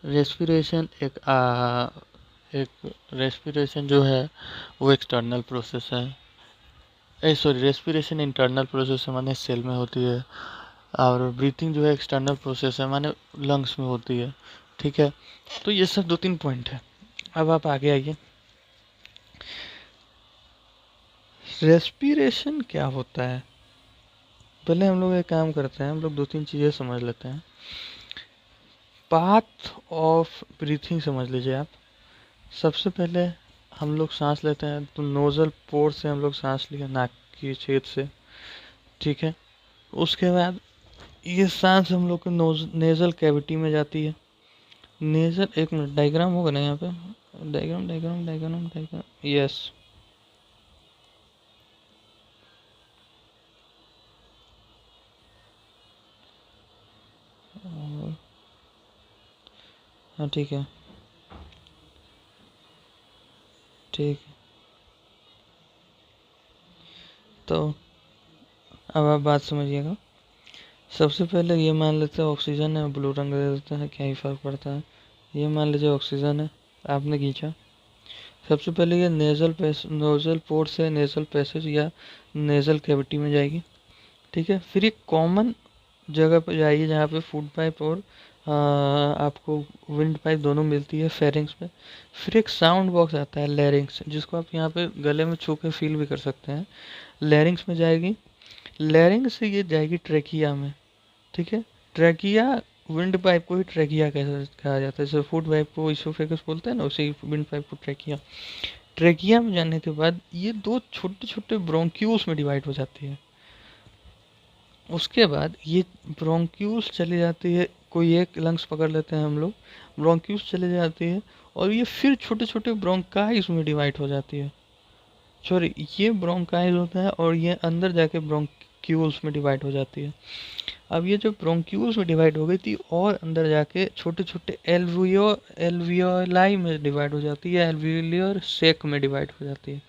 रेस्पिरेशन एक रेस्पिरेशन जो है वो एक्सटर्नल प्रोसेस है, सॉरी रेस्पिरेशन इंटरनल प्रोसेस है, माने सेल में होती है। और ब्रीथिंग जो है एक्सटर्नल प्रोसेस है, माने लंग्स में होती है, ठीक है। तो ये सब दो तीन पॉइंट है। अब आप आगे आइए, रेस्पिरेशन क्या होता है। पहले हम लोग एक काम करते हैं, हम लोग दो तीन चीज़ें समझ लेते हैं। पाथ ऑफ ब्रीथिंग समझ लीजिए आप। सबसे पहले हम लोग सांस लेते हैं तो नोजल पोर से हम लोग सांस लिया, नाक की छेद से, ठीक है। उसके बाद ये सांस हम लोग के नेजल कैविटी में जाती है। नेजल, एक मिनट, डायग्राम होगा ना यहाँ पे, diagram diagram diagram diagram, yes. हाँ ठीक है, ठीक। तो अब आप बात समझिएगा। सबसे पहले ये मान लेते हैं ऑक्सीजन है, ब्लू रंग दे देते हैं, क्या ही फर्क पड़ता है। ये मान लीजिए ऑक्सीजन है, आपने खींचा। सबसे पहले ये नोजल पोर्ट से नेजल पैसेज या नेजल कैविटी में जाएगी, ठीक है। फिर एक कॉमन जगह पर जाइए जहाँ पे फूड पाइप और आपको विंड पाइप दोनों मिलती है, फेरिंग्स में। फिर एक साउंड बॉक्स आता है लैरिंग्स, जिसको आप यहाँ पे गले में छू के फील भी कर सकते हैं। लैरिंग्स में जाएगी, लैरिंग्स से ये जाएगी ट्रेकिया में, ठीक है। ट्रेकिया, विंड पाइप को ही ट्रेकिया कहा जाता है, जैसे फूड पाइप को इसोफेगस बोलते हैं ना, उसी विंड पाइप को ट्रेकिया। ट्रेकिया में जाने के बाद ये दो छोटे छोटे ब्रोंक्यूल्स में डिवाइड हो जाती है। उसके बाद ये ब्रोंक्यूल्स चली जाती है, कोई एक लंग्स पकड़ लेते हैं हम लोग, ब्रोंक्यूल्स चली जाती है और ये फिर छोटे छोटे ब्रोंकाइज में डिवाइड हो जाती है। सॉरी, ये ब्रोंकाइज होता है और ये अंदर जाके ब्रोंक्यूल्स में डिवाइड हो जाती है। अब ये जो ब्रोंक्यूल्स में डिवाइड हो गई थी और अंदर जाके छोटे छोटे एल्वियोलाई में डिवाइड हो जाती है, एल्वियोलर सेक में डिवाइड हो जाती है।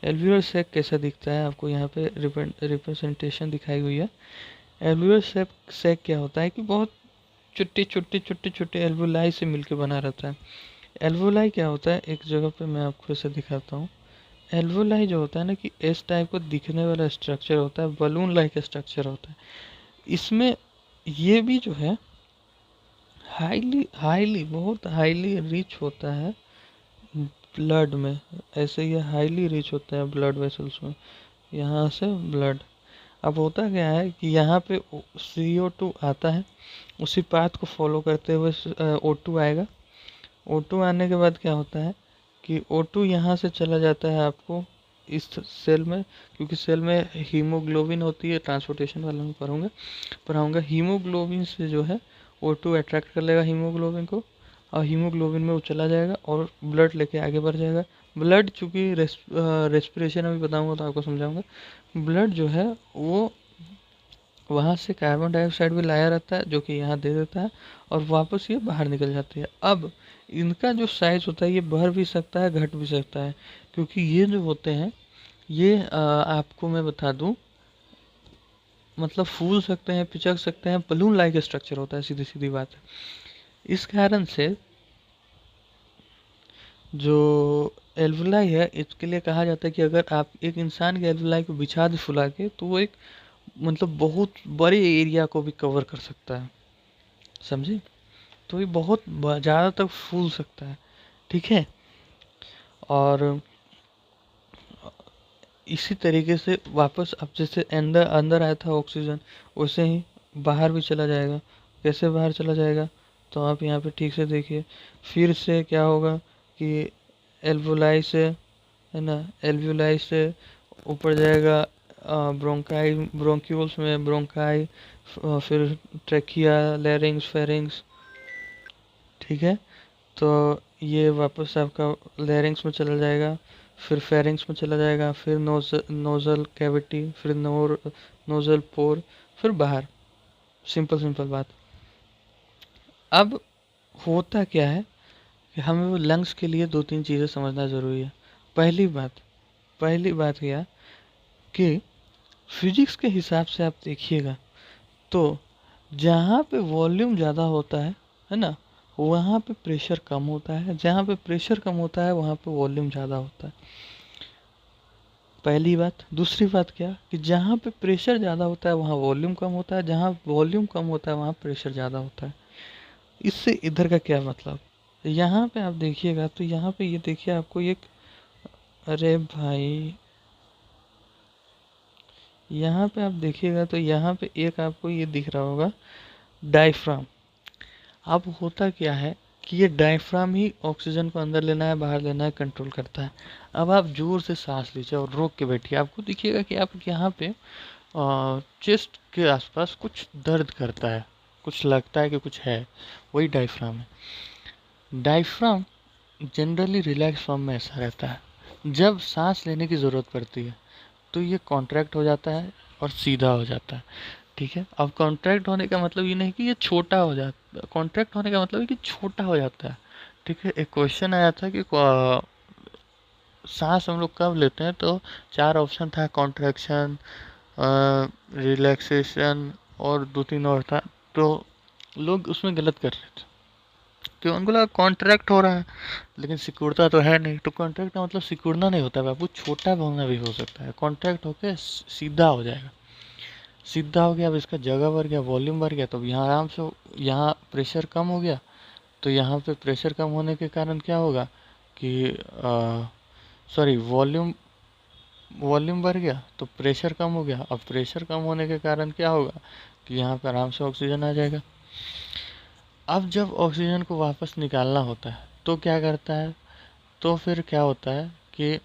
एल्वियोलर सेक कैसा दिखता है, आपको यहाँ पे रिप्रेजेंटेशन दिखाई हुई है। एल्वियोलर सेक क्या होता है कि बहुत छोटे छोटे छोटे छोटे एल्वियोलाई से मिलकर बना रहता है। एल्वियोलाई क्या होता है, एक जगह पे मैं आपको इसे दिखाता हूँ। एल्वियोलाई जो होता है ना, कि इस टाइप को दिखने वाला स्ट्रक्चर होता है, बलून लाइक स्ट्रक्चर होता है। इसमें ये भी जो है हाईली हाईली बहुत हाईली रिच होता है ब्लड में। ऐसे ये हाईली रिच होता है ब्लड वेसल्स में, यहाँ से ब्लड। अब होता क्या है कि यहाँ पे CO2 आता है, उसी पाथ को फॉलो करते हुए O2 आएगा। O2 आने के बाद क्या होता है कि O2 यहाँ से चला जाता है आपको इस सेल में, क्योंकि सेल में हीमोग्लोबिन होती है, ट्रांसपोर्टेशन वाला में पढ़ाऊंगा। हीमोग्लोबिन से जो है O2 अट्रैक्ट कर लेगा हीमोग्लोबिन को, और हीमोग्लोबिन में वो चला जाएगा और ब्लड लेके आगे बढ़ जाएगा। ब्लड चूँकि रेस्पिरेशन अभी बताऊंगा तो आपको समझाऊंगा। ब्लड जो है वो वहाँ से कार्बन डाइऑक्साइड भी लाया रहता है जो कि यहाँ दे देता है और वापस ये बाहर निकल जाती है। अब इनका जो साइज होता है ये बढ़ भी सकता है घट भी सकता है, क्योंकि ये जो होते हैं ये आपको मैं बता दूं, मतलब फूल सकते हैं, पिचक सकते हैं, बलून लाइक स्ट्रक्चर होता है, सीधी सीधी बात है। इस कारण से जो एल्वुलाई है इसके लिए कहा जाता है कि अगर आप एक इंसान के एल्वुलाई को बिछा दें फुला के तो वो एक मतलब बहुत बड़े एरिया को भी कवर कर सकता है, समझे। तो ये बहुत ज़्यादा तक फूल सकता है, ठीक है। और इसी तरीके से वापस अब जैसे अंदर अंदर आया था ऑक्सीजन, वैसे ही बाहर भी चला जाएगा। कैसे बाहर चला जाएगा तो आप यहाँ पे ठीक से देखिए। फिर से क्या होगा कि एल्वुलाई से, है ना, एल्वुलाई से ऊपर जाएगा ब्रोंकाई, ब्रोंक्यूल्स में ब्रोंकाई, फिर ट्रेकिया, लैरिंग्स, फेरिंग्स, ठीक है। तो ये वापस आपका लैरिंग्स में चला जाएगा, फिर फेरिंग्स में चला जाएगा, फिर नोजल कैविटी, फिर नोजल पोर, फिर बाहर। सिंपल सिंपल बात। अब होता क्या है कि हमें वो लंग्स के लिए दो तीन चीज़ें समझना ज़रूरी है। पहली बात क्या कि फिजिक्स के हिसाब से आप देखिएगा तो जहाँ पे वॉल्यूम ज़्यादा होता है ना, वहाँ पे प्रेशर कम होता है, जहाँ पे प्रेशर कम होता है वहाँ पे वॉल्यूम ज़्यादा होता है। पहली बात। दूसरी बात क्या कि जहाँ पे प्रेशर ज़्यादा होता है वहाँ वॉल्यूम कम होता है, जहाँ वॉल्यूम कम होता है वहाँ प्रेशर ज़्यादा होता है। इससे इधर का क्या मतलब, यहाँ पे आप देखिएगा तो यहाँ पे ये देखिए आपको एक, अरे भाई यहाँ पे आप देखिएगा तो यहाँ पे एक आपको ये दिख रहा होगा डायफ्राम। अब होता क्या है कि ये डायफ्राम ही ऑक्सीजन को अंदर लेना है बाहर लेना है कंट्रोल करता है। अब आप जोर से सांस लीजिए और रोक के बैठिए, आपको दिखिएगा कि आप यहाँ पे चेस्ट के आसपास कुछ दर्द करता है, कुछ लगता है कि कुछ है, वही डायफ्राम है। डायफ्राम जनरली रिलैक्स फॉर्म में ऐसा रहता है। जब सांस लेने की ज़रूरत पड़ती है तो ये कॉन्ट्रैक्ट हो जाता है और सीधा हो जाता है, ठीक है। अब कॉन्ट्रैक्ट होने का मतलब ये नहीं कि ये छोटा हो जाता, कॉन्ट्रैक्ट होने का मतलब है कि छोटा हो जाता है, ठीक है। एक क्वेश्चन आया था कि सांस हम लोग कब लेते हैं, तो चार ऑप्शन था, कॉन्ट्रैक्शन, रिलैक्सेशन और दो तीन और था। तो लोग उसमें गलत कर रहे थे कि उनको लगा कॉन्ट्रैक्ट हो रहा है लेकिन सिकुड़ता तो है नहीं। तो कॉन्ट्रैक्ट का मतलब सिकुड़ना नहीं होता बाबू, छोटा होना भी हो सकता है। कॉन्ट्रैक्ट होके सीधा हो जाएगा, सीधा हो गया। अब इसका जगह बढ़ गया, वॉल्यूम बढ़ गया, तो यहाँ आराम से, यहाँ प्रेशर कम हो गया। तो यहाँ पे प्रेशर कम होने के कारण क्या होगा कि सॉरी वॉल्यूम, वॉल्यूम बढ़ गया तो प्रेशर कम हो गया। अब प्रेशर कम होने के कारण क्या होगा कि यहाँ पे आराम से ऑक्सीजन आ जाएगा। अब जब ऑक्सीजन को वापस निकालना होता है तो क्या करता है, तो फिर क्या होता है कि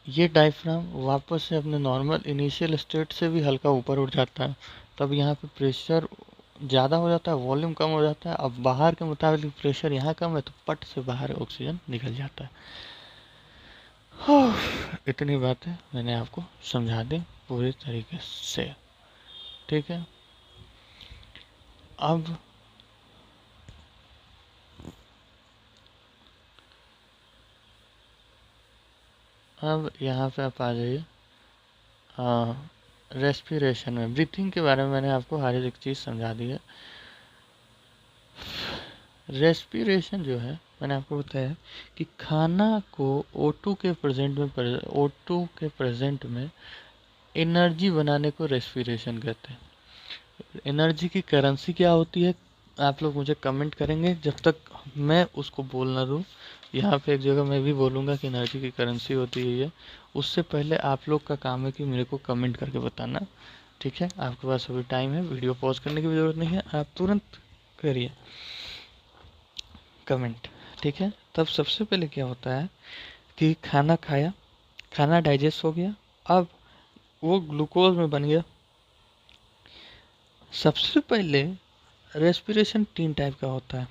ये डायफ्राम वापस से अपने नॉर्मल इनिशियल स्टेट से भी हल्का ऊपर उठ जाता है। तब यहाँ पे प्रेशर ज़्यादा हो जाता है, वॉल्यूम कम हो जाता है। अब बाहर के मुताबिक प्रेशर यहाँ कम है तो पट से बाहर ऑक्सीजन निकल जाता है। इतनी बातें मैंने आपको समझा दी पूरी तरीके से, ठीक है। अब यहाँ पे आप आ जाइए रेस्पिरेशन में। ब्रीथिंग के बारे में मैंने आपको हर एक चीज़ समझा दी है। रेस्पिरेशन जो है मैंने आपको बताया कि खाना को O2 के प्रेजेंट में एनर्जी बनाने को रेस्पिरेशन कहते हैं। एनर्जी की करेंसी क्या होती है आप लोग मुझे कमेंट करेंगे, जब तक मैं उसको बोल ना दूँ। यहाँ पे एक जगह मैं भी बोलूँगा कि एनर्जी की करेंसी होती है ये, उससे पहले आप लोग का काम है कि मेरे को कमेंट करके बताना, ठीक है। आपके पास अभी टाइम है, वीडियो पॉज करने की भी ज़रूरत नहीं है, आप तुरंत करिए कमेंट, ठीक है। तब सबसे पहले क्या होता है कि खाना खाया, खाना डाइजेस्ट हो गया, अब वो ग्लूकोज में बन गया। सबसे पहले रेस्पिरेशन तीन टाइप का होता है।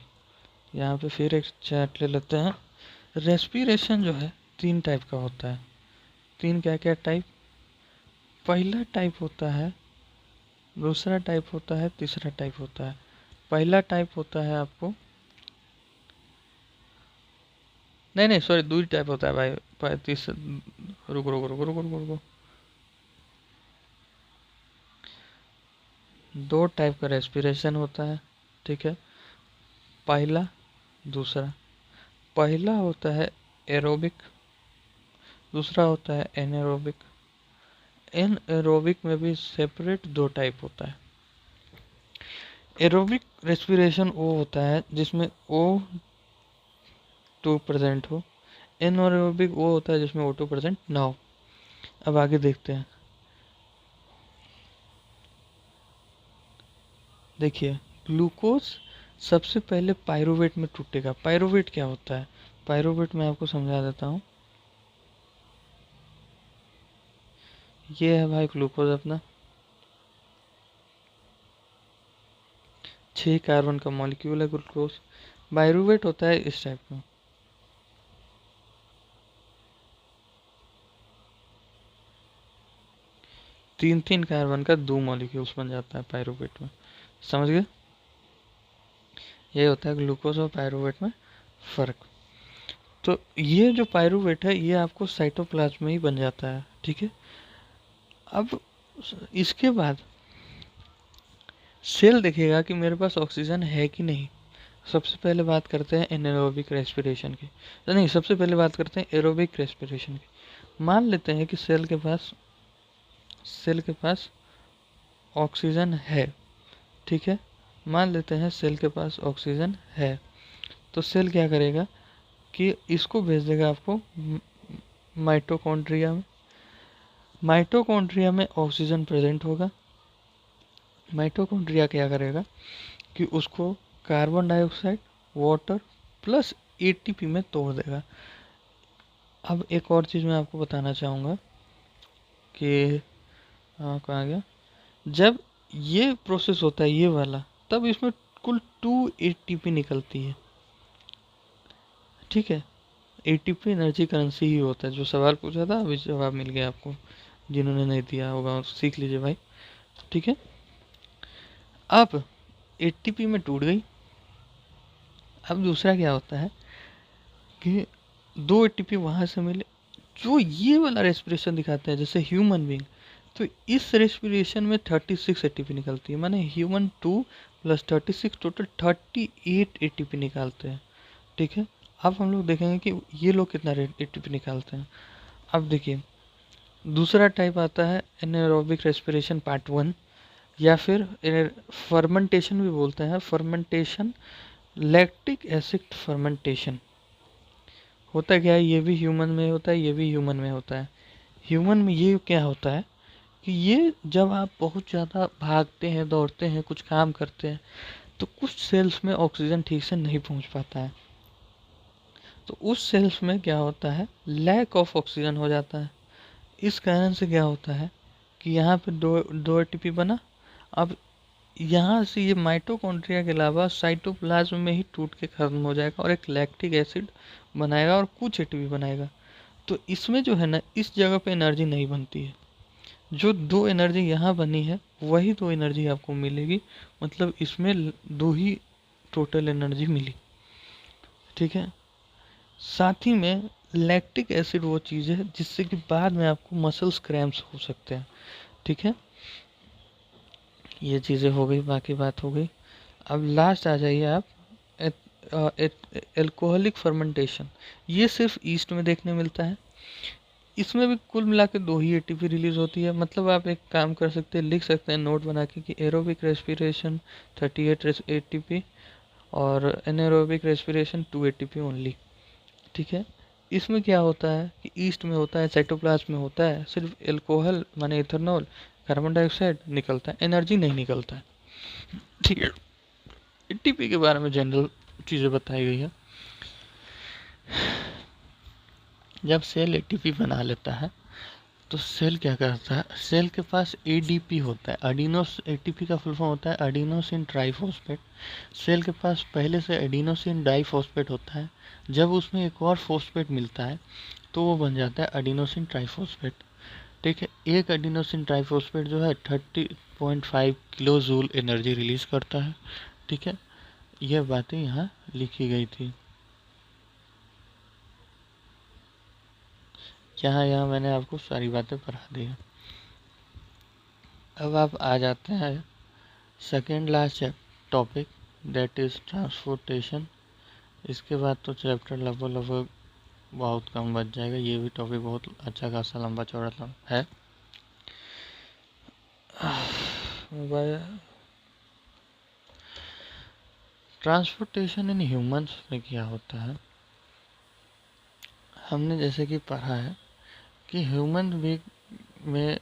यहाँ पे फिर एक चार्ट ले लेते हैं। रेस्पिरेशन जो है 3 टाइप का होता है। 3 क्या क्या टाइप? पहला टाइप होता है, दूसरा टाइप होता है, तीसरा टाइप होता है। पहला टाइप होता है आपको, नहीं नहीं सॉरी, 2 टाइप होता है भाई। रुको रुको रुको रुको रुको रुको, 2 टाइप का रेस्पिरेशन होता है, ठीक है। पहला, दूसरा। पहला होता है एरोबिक, दूसरा होता है एनारोबिक। एनारोबिक में भी सेपरेट 2 टाइप होता है। एरोबिक रेस्पिरेशन वो होता है जिसमें O2 प्रेजेंट हो। एनारोबिक वो होता है जिसमें O2 प्रेजेंट ना हो। अब आगे देखते हैं। देखिए, ग्लूकोज सबसे पहले पायरुवेट में टूटेगा। पायरुवेट क्या होता है? पायरुवेट मैं आपको समझा देता हूँ। ये है भाई ग्लूकोज अपना, 6 कार्बन का मॉलिक्यूल है ग्लूकोज। पायरुवेट होता है इस टाइप का, तीन तीन कार्बन का 2 मॉलिक्यूल्स बन जाता है पायरुवेट में। समझ गए? ये होता है ग्लूकोज और पायरुवेट में फ़र्क। तो ये जो पायरुवेट है ये आपको साइटोप्लाज्म में ही बन जाता है, ठीक है। अब इसके बाद सेल देखेगा कि मेरे पास ऑक्सीजन है कि नहीं। सबसे पहले बात करते हैं एनारोबिक रेस्पिरेशन की, तो नहीं, सबसे पहले बात करते हैं एरोबिक रेस्पिरेशन की। मान लेते हैं कि सेल के पास ऑक्सीजन है, ठीक है। मान लेते हैं सेल के पास ऑक्सीजन है, तो सेल क्या करेगा कि इसको भेज देगा आपको माइटोकॉन्ड्रिया में। माइटोकॉन्ड्रिया में ऑक्सीजन प्रेजेंट होगा। माइटोकॉन्ड्रिया क्या करेगा कि उसको carbon dioxide, water plus ATP में तोड़ देगा। अब एक और चीज़ मैं आपको बताना चाहूँगा कि कहाँ गया, जब ये प्रोसेस होता है ये वाला, तब इसमें कुल 2 एटीपी निकलती है, ठीक है। एटीपी एनर्जी करेंसी ही होता है। जो सवाल पूछा था अभी जवाब मिल गया आपको, जिन्होंने नहीं दिया होगा सीख लीजिए भाई, ठीक है। अब एटीपी में टूट गई। अब दूसरा क्या होता है कि 2 एटीपी वहाँ से मिले, जो ये वाला रेस्पिरेशन दिखाते हैं जैसे ह्यूमन बींग, तो इस रेस्पिरेशन में 36 एटीपी निकलती है। माने ह्यूमन 2 प्लस 36 टोटल 38 एटीपी निकालते हैं, ठीक है। अब हम लोग देखेंगे कि ये लोग कितना एटीपी निकालते हैं। अब देखिए, दूसरा टाइप आता है एनारोबिक रेस्पिरेशन पार्ट 1, या फिर फर्मेंटेशन भी बोलते हैं। फर्मेंटेशन, लैक्टिक एसिड फर्मेंटेशन होता क्या है? ये भी ह्यूमन में होता है, ये भी ह्यूमन में होता है। ह्यूमन में ये क्या होता है कि ये जब आप बहुत ज़्यादा भागते हैं, दौड़ते हैं, कुछ काम करते हैं, तो कुछ सेल्स में ऑक्सीजन ठीक से नहीं पहुंच पाता है। तो उस सेल्स में क्या होता है, लैक ऑफ ऑक्सीजन हो जाता है। इस कारण से क्या होता है कि यहाँ पे दो एटीपी बना। अब यहाँ से ये माइटोकॉन्ड्रिया के अलावा साइटोप्लाज्म में ही टूट के खत्म हो जाएगा और एक लैक्टिक एसिड बनाएगा और कुछ एटीपी बनाएगा। तो इसमें जो है ना, इस जगह पे एनर्जी नहीं बनती है। जो 2 एनर्जी यहाँ बनी है वही 2 एनर्जी आपको मिलेगी। मतलब इसमें 2 ही टोटल एनर्जी मिली, ठीक है। साथ ही में लैक्टिक एसिड वो चीज़ है जिससे कि बाद में आपको मसल्स क्रैम्प्स हो सकते हैं, ठीक है। ये चीज़ें हो गई, बाकी बात हो गई। अब लास्ट आ जाइए आप, एल्कोहलिक फर्मेंटेशन। ये सिर्फ ईस्ट में देखने मिलता है। इसमें भी कुल मिला के 2 ही एटीपी रिलीज होती है। मतलब आप एक काम कर सकते हैं, लिख सकते हैं नोट बना के कि एरोबिक रेस्पिरेशन 38 एटीपी और एनारोबिक रेस्पिरेशन 2 एटीपी ओनली, ठीक है। इसमें क्या होता है कि ईस्ट में होता है, साइटोप्लाज्म में होता है, सिर्फ एल्कोहल माने इथेनॉल, कार्बन डाइऑक्साइड निकलता है, एनर्जी नहीं निकलता है, ठीक है। एटीपी के बारे में जनरल चीज़ें बताई गई है। जब सेल एटीपी बना लेता है तो सेल क्या करता है, सेल के पास एडीपी होता है, एडिनोस, एटीपी का फुल फॉर्म होता है एडिनोसिन ट्राइफॉस्फेट। सेल के पास पहले से एडिनोसिन डाइफॉस्फेट होता है, जब उसमें एक और फॉस्फेट मिलता है तो वो बन जाता है एडिनोसिन ट्राइफॉस्फेट। ठीक है, एक एडिनोसिन ट्राइफॉस्फेट जो है 30.5 किलो जूल एनर्जी रिलीज करता है। ठीक है, यह बातें यहाँ लिखी गई थी। यहाँ मैंने आपको सारी बातें पढ़ा दी हैं। अब आप आ जाते हैं second last topic, that is transportation. इसके बाद तो चैप्टर लगभग लगभग बहुत कम बच जाएगा, ये भी टॉपिक बहुत अच्छा खासा लंबा चौड़ा है। ट्रांसपोर्टेशन इन ह्यूमंस में क्या होता है, हमने जैसे कि पढ़ा है कि ह्यूमन बीइंग में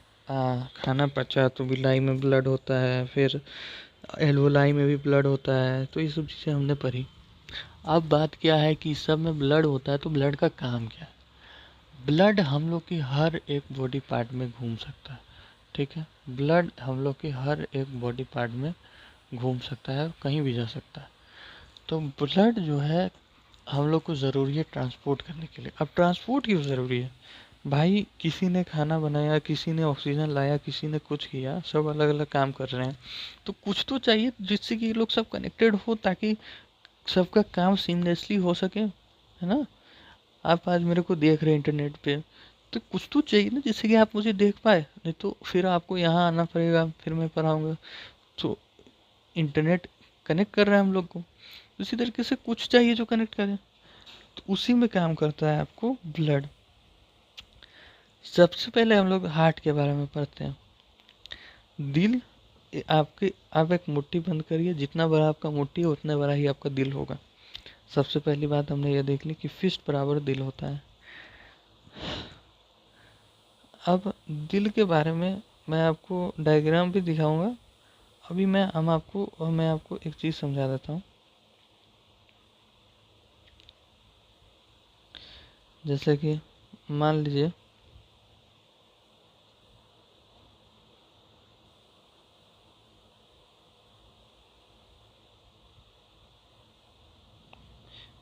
खाना पचा तो बिलाई में ब्लड होता है, फिर एल्वोलाई में भी ब्लड होता है, तो ये सब चीज़ें हमने पढ़ी। अब बात क्या है कि सब में ब्लड होता है, तो ब्लड का काम क्या है। ब्लड हम लोग की हर एक बॉडी पार्ट में घूम सकता है। ठीक है, ब्लड हम लोग की हर एक बॉडी पार्ट में घूम सकता है, कहीं भी जा सकता है। तो ब्लड जो है हम लोग को ज़रूरी है ट्रांसपोर्ट करने के लिए। अब ट्रांसपोर्ट क्यों ज़रूरी है भाई? किसी ने खाना बनाया, किसी ने ऑक्सीजन लाया, किसी ने कुछ किया, सब अलग अलग काम कर रहे हैं, तो कुछ तो चाहिए जिससे कि ये लोग सब कनेक्टेड हो, ताकि सबका काम सीमलेसली हो सके, है ना? आप आज मेरे को देख रहे हैं इंटरनेट पे, तो कुछ तो चाहिए ना जिससे कि आप मुझे देख पाए, नहीं तो फिर आपको यहाँ आना पड़ेगा, फिर मैं पढ़ाऊँगा। तो इंटरनेट कनेक्ट कर रहा है हम लोग को, उसी तरीके से कुछ चाहिए जो कनेक्ट करे, तो उसी में काम करता है आपको ब्लड। सबसे पहले हम लोग हार्ट के बारे में पढ़ते हैं। दिल, आपके, आप एक मुट्ठी बंद करिए, जितना बड़ा आपका मुट्ठी है उतना बड़ा ही आपका दिल होगा। सबसे पहली बात हमने ये देख ली कि फिस्ट बराबर दिल होता है। अब दिल के बारे में मैं आपको डायग्राम भी दिखाऊंगा। अभी मैं आपको एक चीज़ समझा देता हूँ। जैसे कि मान लीजिए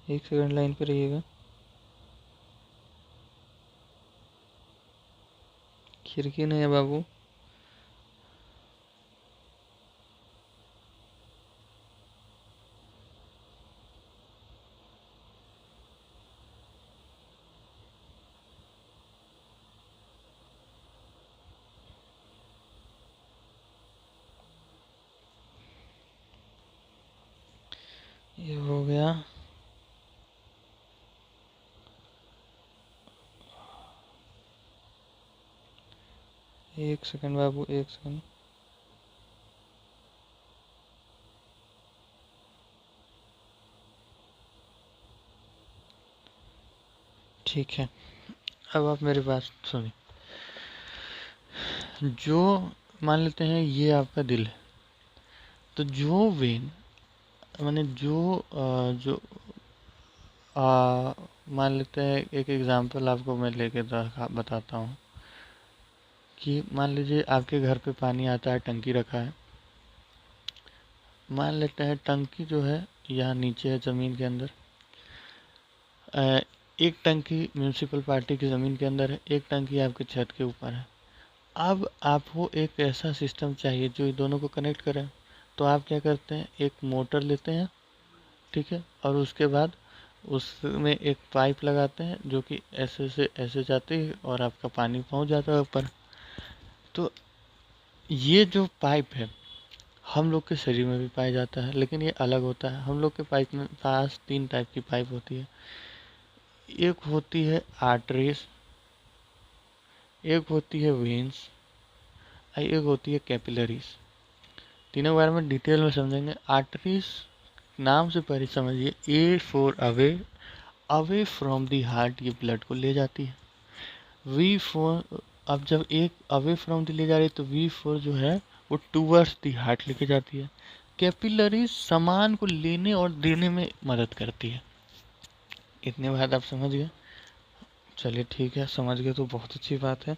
एक सेकंड लाइन पे रहिएगा। खिड़की नहीं है बाबू। ये हो गया। एक सेकंड बाबू, एक सेकंड। ठीक है, अब आप मेरी बात सुनिए। जो मान लेते हैं ये आपका दिल है, तो जो वेन माने जो मान लेते हैं, एक एग्जांपल आपको मैं लेके बताता हूँ कि मान लीजिए आपके घर पे पानी आता है, टंकी रखा है। मान लेते हैं टंकी जो है यहाँ नीचे है ज़मीन के अंदर। एक टंकी म्यूनसिपल पार्टी की ज़मीन के अंदर है, एक टंकी आपके छत के ऊपर है। अब आपको एक ऐसा सिस्टम चाहिए जो ये दोनों को कनेक्ट करे। तो आप क्या करते हैं, एक मोटर लेते हैं, ठीक है, और उसके बाद उसमें एक पाइप लगाते हैं जो कि ऐसे से ऐसे जाती है और आपका पानी पहुंच जाता है ऊपर। तो ये जो पाइप है हम लोग के शरीर में भी पाया जाता है, लेकिन ये अलग होता है। हम लोग के पाइप में पास 3 टाइप की पाइप होती है। एक होती है आर्टरीज, एक होती है वेन्स, और एक होती है कैपिलरीज। तीनों के बारे में डिटेल में समझेंगे। आर्टरीज नाम से पहले समझिए, A for away, away from the heart, ये ब्लड को ले जाती है। वी फॉर, अब जब एक अवे फ्रॉम दी ले जा रही है तो वी फॉर जो है वो टूवर्ड्स दी हार्ट लेके जाती है। कैपिलरीज सामान को लेने और देने में मदद करती है। इतने बात आप समझ गए? चलिए ठीक है, समझ गए तो बहुत अच्छी बात है।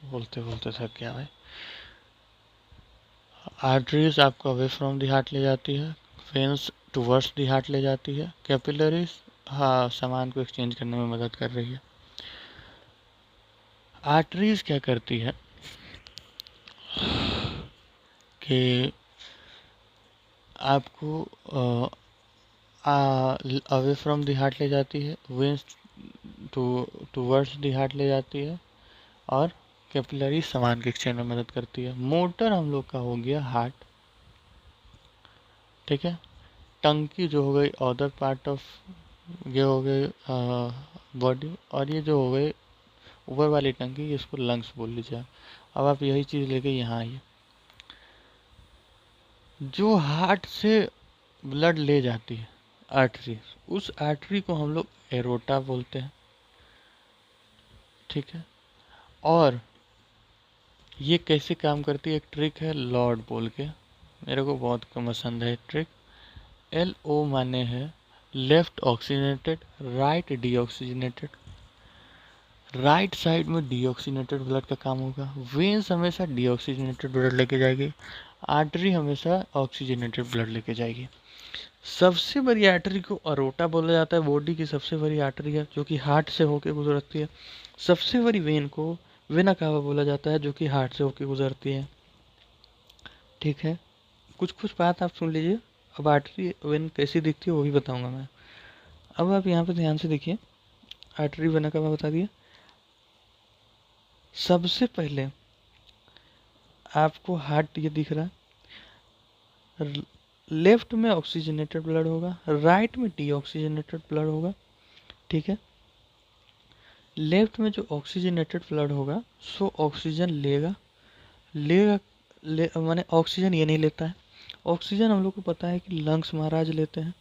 बोलते बोलते थक गया भाई। आर्टरीज आपको अवे फ्रॉम द हार्ट ले जाती है, वेन्स टुवर्ड्स द हार्ट ले जाती है, कैपिलरीज हाँ सामान को एक्सचेंज करने में मदद कर रही है। आर्टरीज क्या करती है कि आपको अवे फ्रॉम द हार्ट ले जाती है, veins to towards the heart ले जाती है, और कैपिलरी सामान के एक्सचेंज में मदद करती है। मोटर हम लोग का हो गया हार्ट, ठीक है। टंकी जो हो गई अदर पार्ट ऑफ, ये हो गई बॉडी, और ये जो हो गई ऊपर वाली टंकी, इसको लंग्स बोल लीजिए आप। अब आप यही चीज़ लेके यहाँ आइए। जो हार्ट से ब्लड ले जाती है आर्टरी, उस आर्टरी को हम लोग एरोटा बोलते हैं, ठीक है। और ये कैसे काम करती है, एक ट्रिक है लॉर्ड बोल के, मेरे को बहुत पसंद है ट्रिक। LO माने है left oxygenated, right deoxygenated. Right side में डीऑक्सीजनेटेड ब्लड का काम होगा, वेन्स हमेशा डीऑक्सीजनेटेड ब्लड लेके जाएगी, आर्टरी हमेशा ऑक्सीजनेटेड ब्लड लेके जाएगी। सबसे बड़ी आर्टरी को अरोटा बोला जाता है, बॉडी की सबसे बड़ी आर्टरी है जो कि हार्ट से होकर गुजरती है। सबसे बड़ी वेन को वेना कावा बोला जाता है जो कि हार्ट से होकर गुजरती है, ठीक है। कुछ कुछ बात आप सुन लीजिए, अब आर्टरी वेन कैसी दिखती है वो भी बताऊंगा मैं। अब आप यहाँ पे ध्यान से देखिए, आर्टरी वेना कावा बता दिया। सबसे पहले आपको हार्ट ये दिख रहा है, लेफ्ट में ऑक्सीजनेटेड ब्लड होगा, राइट में डीऑक्सीजनेटेड ब्लड होगा, ठीक है। लेफ्ट में जो ऑक्सीजनेटेड ब्लड होगा सो ऑक्सीजन लेगा लेगा माने ऑक्सीजन ये नहीं लेता है। ऑक्सीजन हम लोग को पता है कि लंग्स महाराज लेते हैं।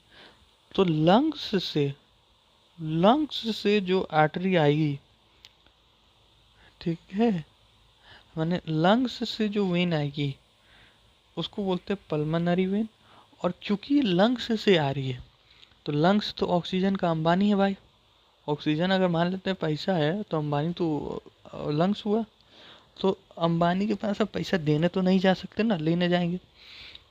तो लंग्स से जो आर्टरी आएगी, ठीक है, माने लंग्स से जो वेन आएगी उसको बोलते हैं पल्मनरी वेन। और क्योंकि लंग्स से आ रही है तो लंग्स तो ऑक्सीजन का अंबानी है भाई। ऑक्सीजन अगर मान लेते हैं पैसा है तो अंबानी तो लंग्स हुआ। तो अंबानी के पास अब पैसा देने तो नहीं जा सकते ना, लेने जाएंगे।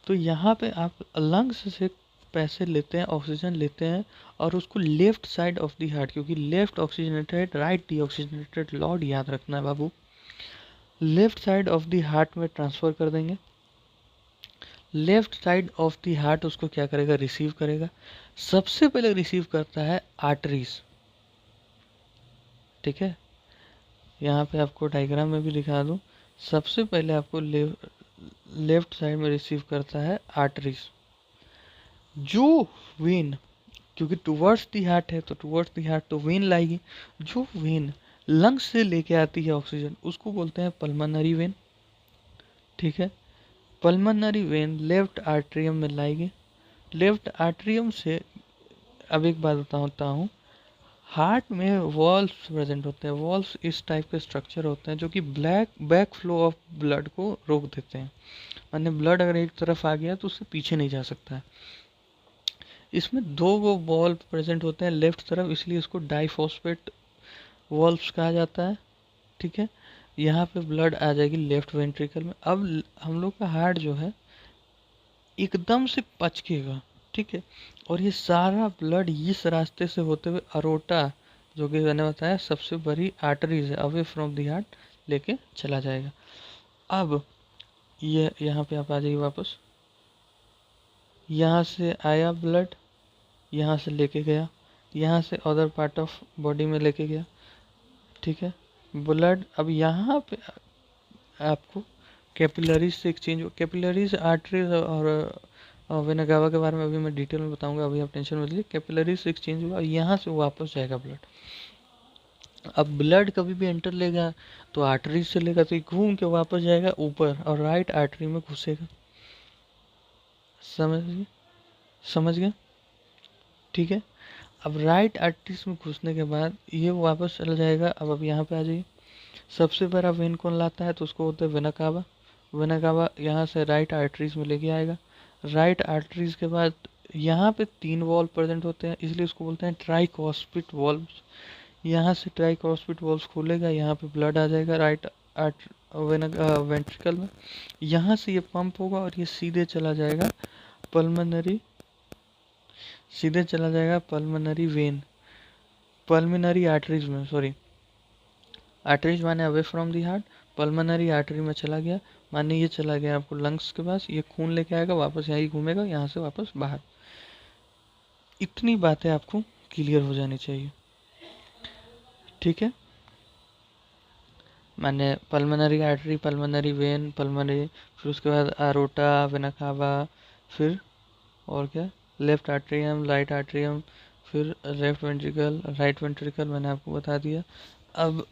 तो यहाँ पे आप लंग्स से पैसे लेते हैं, ऑक्सीजन लेते हैं, और उसको left side of the heart, क्योंकि लेफ्ट ऑक्सीजनेटेड राइट डीऑक्सीजनेटेड, लॉर्ड याद रखना है बाबू, left side of the heart में ट्रांसफर कर देंगे। Left side of the heart उसको क्या करेगा, रिसीव करेगा। सबसे पहले रिसीव करता है आर्टरीज, ठीक है। यहाँ पे आपको डायग्राम में भी दिखा दूँ, सबसे पहले आपको लेफ्ट साइड में रिसीव करता है आर्टरीज। जो वेन, क्योंकि टुवर्ड्स दी हार्ट है तो टुवर्ड्स दी हार्ट तो वेन लाएगी। जो वेन लंग्स से लेके आती है ऑक्सीजन उसको बोलते हैं पल्मनरी वेन, ठीक है। पल्मनरी वेन लेफ्ट आर्ट्रियम में लाएगी। लेफ्ट आर्ट्रियम से, अब एक बात बताता हूँ, हार्ट में वॉल्व्स प्रेजेंट होते हैं। वॉल्व्स इस टाइप के स्ट्रक्चर होते हैं जो कि बैक फ्लो ऑफ ब्लड को रोक देते हैं, माने ब्लड अगर एक तरफ आ गया तो उससे पीछे नहीं जा सकता है। इसमें दो वो वॉल्व प्रेजेंट होते हैं लेफ्ट तरफ, इसलिए इसको डाइफॉस्फेट वॉल्व्स कहा जाता है, ठीक है। यहाँ पे ब्लड आ जाएगी लेफ्ट वेंट्रिकल में। अब हम लोग का हार्ट जो है एकदम से पचकेगा, ठीक है, और ये सारा ब्लड इस रास्ते से होते हुए अरोटा, जो कि मैंने बताया सबसे बड़ी आर्टरीज है, अवे फ्रॉम दी हार्ट लेके चला जाएगा। अब ये यहाँ पे आप आ जाइए वापस, यहाँ से आया ब्लड, यहाँ से लेके गया, यहाँ से अदर पार्ट ऑफ बॉडी में लेके गया, ठीक है। ब्लड अब यहाँ पे आपको कैपिलरीज से एक्सचेंज हो, कैपिलरीज आर्टरीज और वेना कावा के बारे में अभी मैं डिटेल में बताऊंगा, अभी आप टेंशन मत लीजिए। कैपिलरीज से एक्सचेंज हुआ, यहाँ से वापस जाएगा ब्लड। अब ब्लड कभी भी एंटर लेगा तो आर्टरीज से लेगा तो घूम के वापस जाएगा ऊपर और राइट आर्टरी में घुसेगा। समझ समझ गए, ठीक है। अब राइट आर्टरीज में घुसने के बाद ये वापस चला जाएगा। अब यहाँ पे आ जाइए, सबसे बड़ा वेन कौन लाता है तो उसको बोलते हैं वेना कावा। वेना कावा यहाँ से राइट आर्टरीज में लेके आएगा। राइट आर्टरीज के बाद यहाँ पे 3 वॉल्व प्रेजेंट होते हैं, इसलिए उसको बोलते हैं ट्राइकॉस्पिड वॉल्व। यहाँ से ट्राइकॉस्पिड वॉल्व खुलेगा, यहाँ पे ब्लड आ जाएगा राइट आर्ट वेंट्रिकल में। यहाँ से ये पंप होगा और ये पल्मनरी सीधे चला जाएगा पल्मनरी आर्टरीज में, सॉरी आर्टरीज माने away from the heart, pulmonary artery में चला गया माने ये चला गया आपको लंग्स के पास, ये खून लेके आएगा वापस यहीं घूमेगा, यहाँ से वापस बाहर। इतनी बातें आपको क्लियर हो जानी चाहिए, ठीक है। माने pulmonary artery, pulmonary when, pulmonary, फिर उसके बाद आरोटा, वेना कावा, फिर और क्या, लेफ्ट आर्ट्रियम, राइट आर्ट्रियम, फिर लेफ्ट वेंट्रिकल, राइट वेंट्रिकल मैंने आपको बता दिया। अब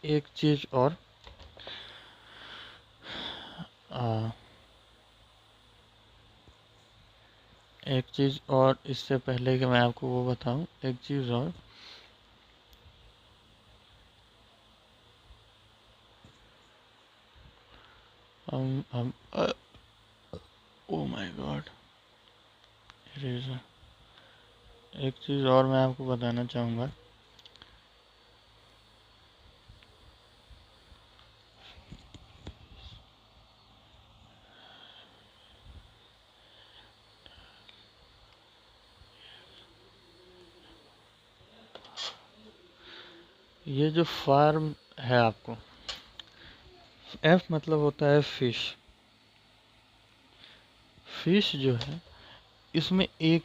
एक चीज और, एक चीज और इससे पहले कि मैं आपको वो बताऊं, एक चीज और, हम ओ माय गॉड, इरेजर। एक चीज और मैं आपको बताना चाहूँगा, ये जो फार्म है आपको, एफ मतलब होता है फिश। फिश जो है इसमें एक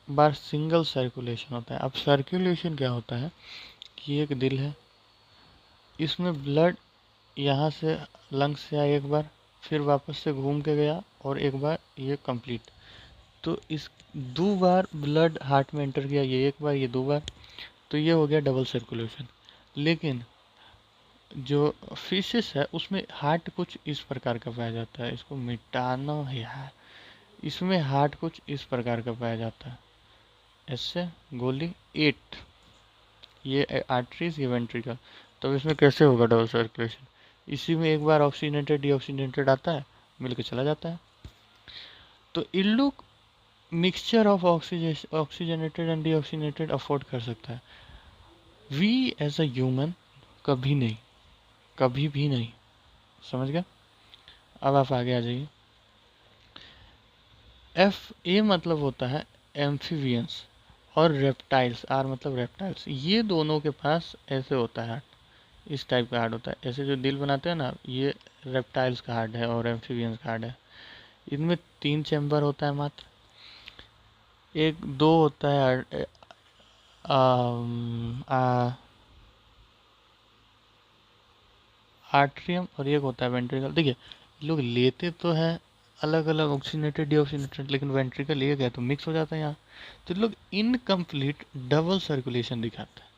बार सिंगल सर्कुलेशन होता है। अब सर्कुलेशन क्या होता है कि एक दिल है, इसमें ब्लड यहाँ से लंग्स से आया एक बार, फिर वापस से घूम के गया और एक बार ये कंप्लीट। तो इस दो बार ब्लड हार्ट में एंटर किया, ये एक बार ये दो बार, तो ये हो गया डबल सर्कुलेशन। लेकिन जो फिशेस है उसमें हार्ट कुछ इस प्रकार का पाया जाता है, इसको मिटाना है यार, इसमें हार्ट कुछ इस प्रकार का पाया जाता है, ऐसे गोली 8, ये आर्टरीज, ये वेंट्रिकल। तो इसमें कैसे होगा डबल सर्कुलेशन, इसी में एक बार ऑक्सीजनेटेड डीऑक्सीजनेटेड आता है, मिलके चला जाता है। तो इन लोग mixture of oxygenated and deoxygenated afford कर सकता है। वी एज अ ह्यूमन कभी नहीं, कभी भी नहीं, समझ गया। अब आप आगे आ जाइए। एफ ए मतलब होता है एम्फीबियंस और रेप्टाइल्स, आर मतलब रेप्टाइल्स। ये दोनों के पास ऐसे होता है हार्ट, इस टाइप का हार्ट होता है। ऐसे जो दिल बनाते हैं ना, ये रेप्टाइल्स का हार्ट है और एम्फीबियंस का हार्ट है। इनमें 3 चैम्बर होता है मात्र, एक दो होता है आर्ट्रियम और एक होता है वेंट्रिकल। देखिए लोग लेते तो हैं अलग अलग ऑक्सीजनेटेड डीऑक्सीजनेटेड, लेकिन वेंट्रिकल एक है तो मिक्स हो जाता है यहाँ। तो लोग इनकम्प्लीट डबल सर्कुलेशन दिखाते हैं,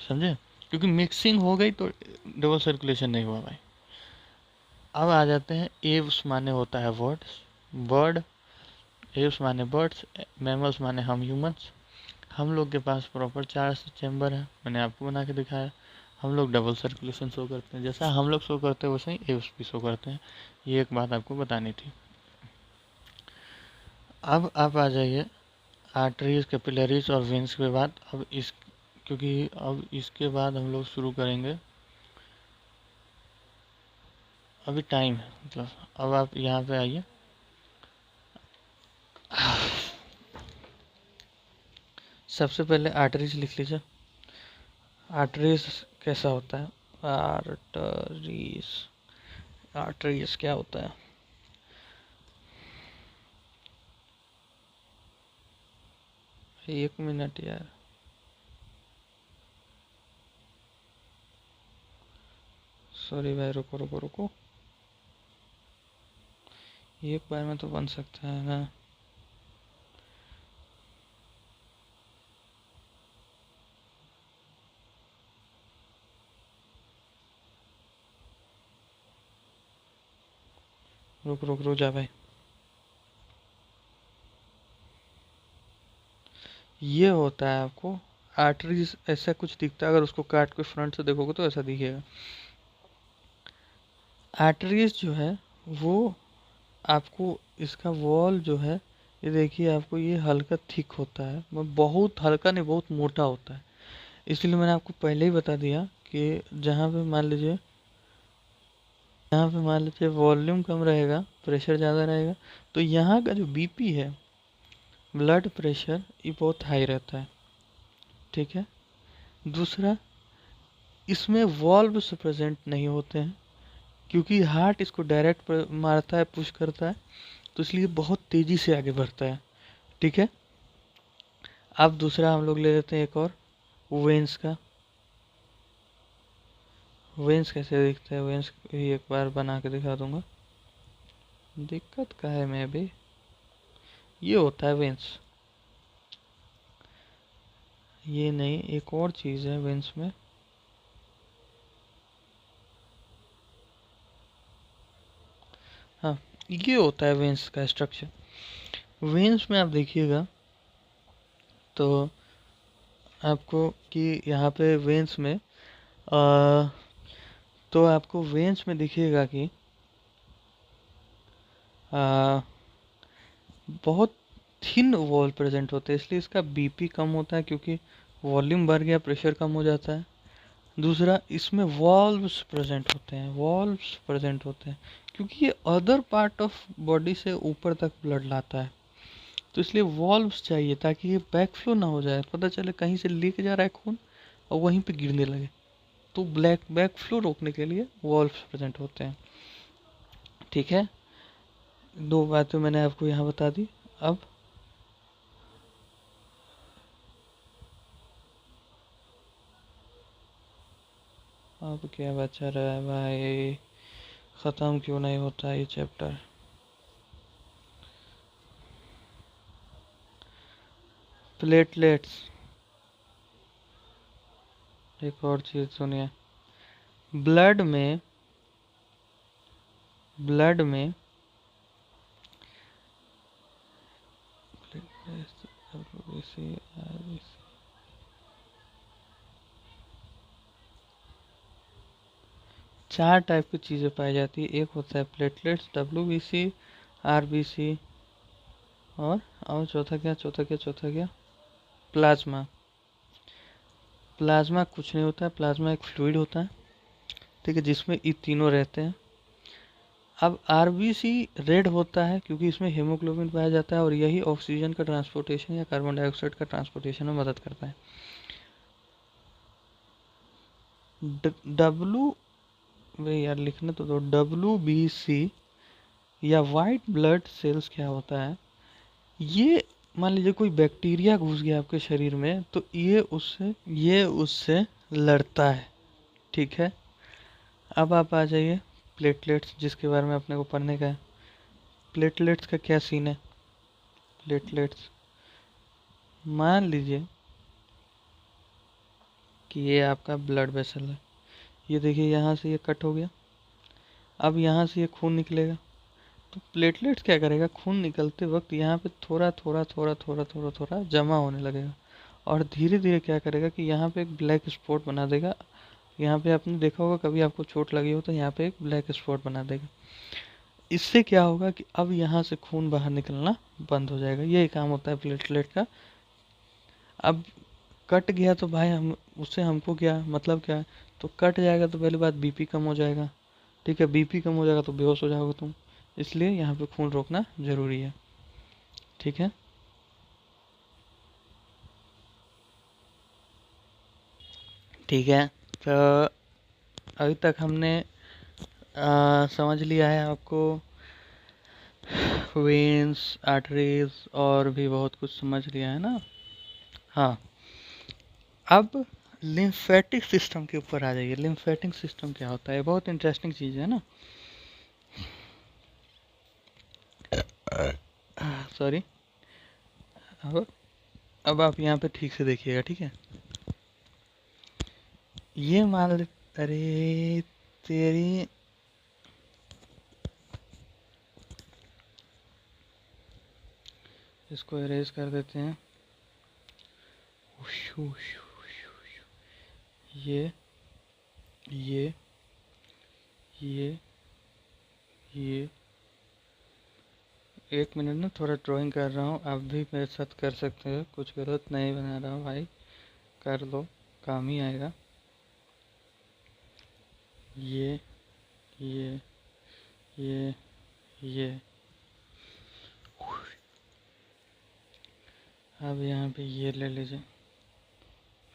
समझे, क्योंकि मिक्सिंग हो गई तो डबल सर्कुलेशन नहीं हुआ भाई। अब आ जाते हैं एव्स माने होता है वर्ड्स, बर्ड, एव्स माने बर्ड्स, मैमल्स माने हम ह्यूमंस। हम लोग के पास प्रॉपर 4 चैम्बर है, मैंने आपको बना के दिखाया। हम लोग डबल सर्कुलेशन शो करते हैं, जैसा हम लोग शो करते हैं वैसे ही एव्स भी शो करते हैं। ये एक बात आपको बतानी थी। अब आप आ जाइए आर्टरीज, कैपिलरीज और वेंस के बाद। अब इस, क्योंकि अब इसके बाद हम लोग शुरू करेंगे, अभी टाइम है मतलब। अब आप यहाँ पे आइए। सबसे पहले आर्टरीज लिख लीजिए। आर्टरीज कैसा होता है, आर्टरीज, आर्टरीज क्या होता है। एक मिनट यार, सॉरी भाई, रुको रुको रुको, एक बार में तो बन सकता है ना। रुक रुक रुक जा भाई। ये होता है आपको आर्टरीज, ऐसा कुछ दिखता है, अगर उसको काट के फ्रंट से देखोगे तो ऐसा दिखेगा। आर्टरीज जो है वो आपको, इसका वॉल जो है ये देखिए आपको ये हल्का थिक होता है, बहुत हल्का नहीं, बहुत मोटा होता है। इसलिए मैंने आपको पहले ही बता दिया कि जहाँ पे मान लीजिए वॉल्यूम कम रहेगा, प्रेशर ज़्यादा रहेगा, तो यहाँ का जो बीपी है, ब्लड प्रेशर, ये बहुत हाई रहता है। ठीक है। दूसरा, इसमें वॉल्व्स प्रेजेंट नहीं होते हैं, क्योंकि हार्ट इसको डायरेक्ट मारता है, पुश करता है, तो इसलिए बहुत तेज़ी से आगे बढ़ता है। ठीक है। अब दूसरा हम लोग ले लेते हैं एक और, वेंस का। वेंस कैसे दिखता है, वेंस भी एक बार बना के दिखा दूंगा। दिक्कत का है मैं भी, ये होता है वेंस। ये नहीं, एक और चीज़ है वेंस में। हाँ, ये होता है वेंस का स्ट्रक्चर। वेंस में आप देखिएगा तो आपको कि यहाँ पे वेंस में तो आपको वेंस में दिखिएगा कि आ, बहुत थिन वॉल प्रेजेंट होते हैं, इसलिए इसका बीपी कम होता है, क्योंकि वॉल्यूम बढ़ गया, प्रेशर कम हो जाता है। दूसरा, इसमें वॉल्व्स प्रेजेंट होते हैं, वॉल्व्स प्रेजेंट होते हैं, क्योंकि ये अदर पार्ट ऑफ बॉडी से ऊपर तक ब्लड लाता है, तो इसलिए वॉल्व्स चाहिए ताकि ये बैकफ्लो ना हो जाए, पता चले कहीं से लीक जा रहा है खून और वहीं पे गिरने लगे, तो बैकफ्लो रोकने के लिए वॉल्व्स प्रेजेंट होते हैं। ठीक है। दो बातें मैंने आपको यहाँ बता दी। अब अब क्या बचा रहा है भाई, ख़त्म क्यों नहीं होता ये चैप्टर। प्लेटलेट्स, एक और चीज़ सुनिए। ब्लड में ब्लड में चार टाइप की चीज़ें पाई जाती है। एक होता है प्लेटलेट्स, डब्ल्यूबीसी, आरबीसी, और चौथा क्या, प्लाज्मा। प्लाज्मा कुछ नहीं होता है, प्लाज्मा एक फ्लूइड होता है, ठीक है, जिसमें ये तीनों रहते हैं। अब आरबीसी रेड होता है क्योंकि इसमें हीमोग्लोबिन पाया जाता है और यही ऑक्सीजन का ट्रांसपोर्टेशन या कार्बन डाइऑक्साइड का ट्रांसपोर्टेशन में मदद करता है। डब्लू वे यार लिखने तो दो, डब्ल्यूबीसी या वाइट ब्लड सेल्स क्या होता है, ये मान लीजिए कोई बैक्टीरिया घुस गया आपके शरीर में, तो ये उससे लड़ता है। ठीक है। अब आप आ जाइए प्लेटलेट्स, जिसके बारे में अपने को पढ़ने का है। प्लेटलेट्स का क्या सीन है। प्लेटलेट्स, मान लीजिए कि ये आपका ब्लड वेसल है, ये देखिए यहाँ से ये कट हो गया, अब यहाँ से ये खून निकलेगा, तो प्लेटलेट्स क्या करेगा, खून निकलते वक्त यहाँ पे थोड़ा थोड़ा थोड़ा थोड़ा थोड़ा थोड़ा जमा होने लगेगा, और धीरे धीरे क्या करेगा कि यहाँ पे एक ब्लैक स्पॉट बना देगा। यहाँ पे आपने देखा होगा, कभी आपको चोट लगी हो तो यहाँ पे एक ब्लैक स्पॉट बना देगा। इससे क्या होगा कि अब यहाँ से खून बाहर निकलना बंद हो जाएगा, यही काम होता है प्लेटलेट का। अब कट गया तो भाई हम उससे हमको क्या मतलब क्या है, तो कट जाएगा तो पहली बात बीपी कम हो जाएगा। ठीक है, बीपी कम हो जाएगा तो बेहोश हो जाओगे तुम, इसलिए यहाँ पे खून रोकना जरूरी है। ठीक है। ठीक है, तो अभी तक हमने समझ लिया है आपको वेन्स, आर्टरीज और भी बहुत कुछ समझ लिया है ना। हाँ, अब लिम्फेटिक सिस्टम के ऊपर आ जाइए। लिम्फेटिक सिस्टम क्या होता है, बहुत इंटरेस्टिंग चीज़ है ना। सॉरी। अब अब आप यहाँ पे ठीक से देखिएगा, ठीक है। ये मान ले, अरे तेरी, इसको इरेज कर देते हैं। ये ये ये ये एक मिनट ना, थोड़ा ड्राइंग कर रहा हूँ, आप भी मेरे साथ कर सकते हो, कुछ गलत नहीं बना रहा हूँ भाई, कर लो, काम ही आएगा। ये ये ये ये अब यहाँ पे ये ले लीजिए,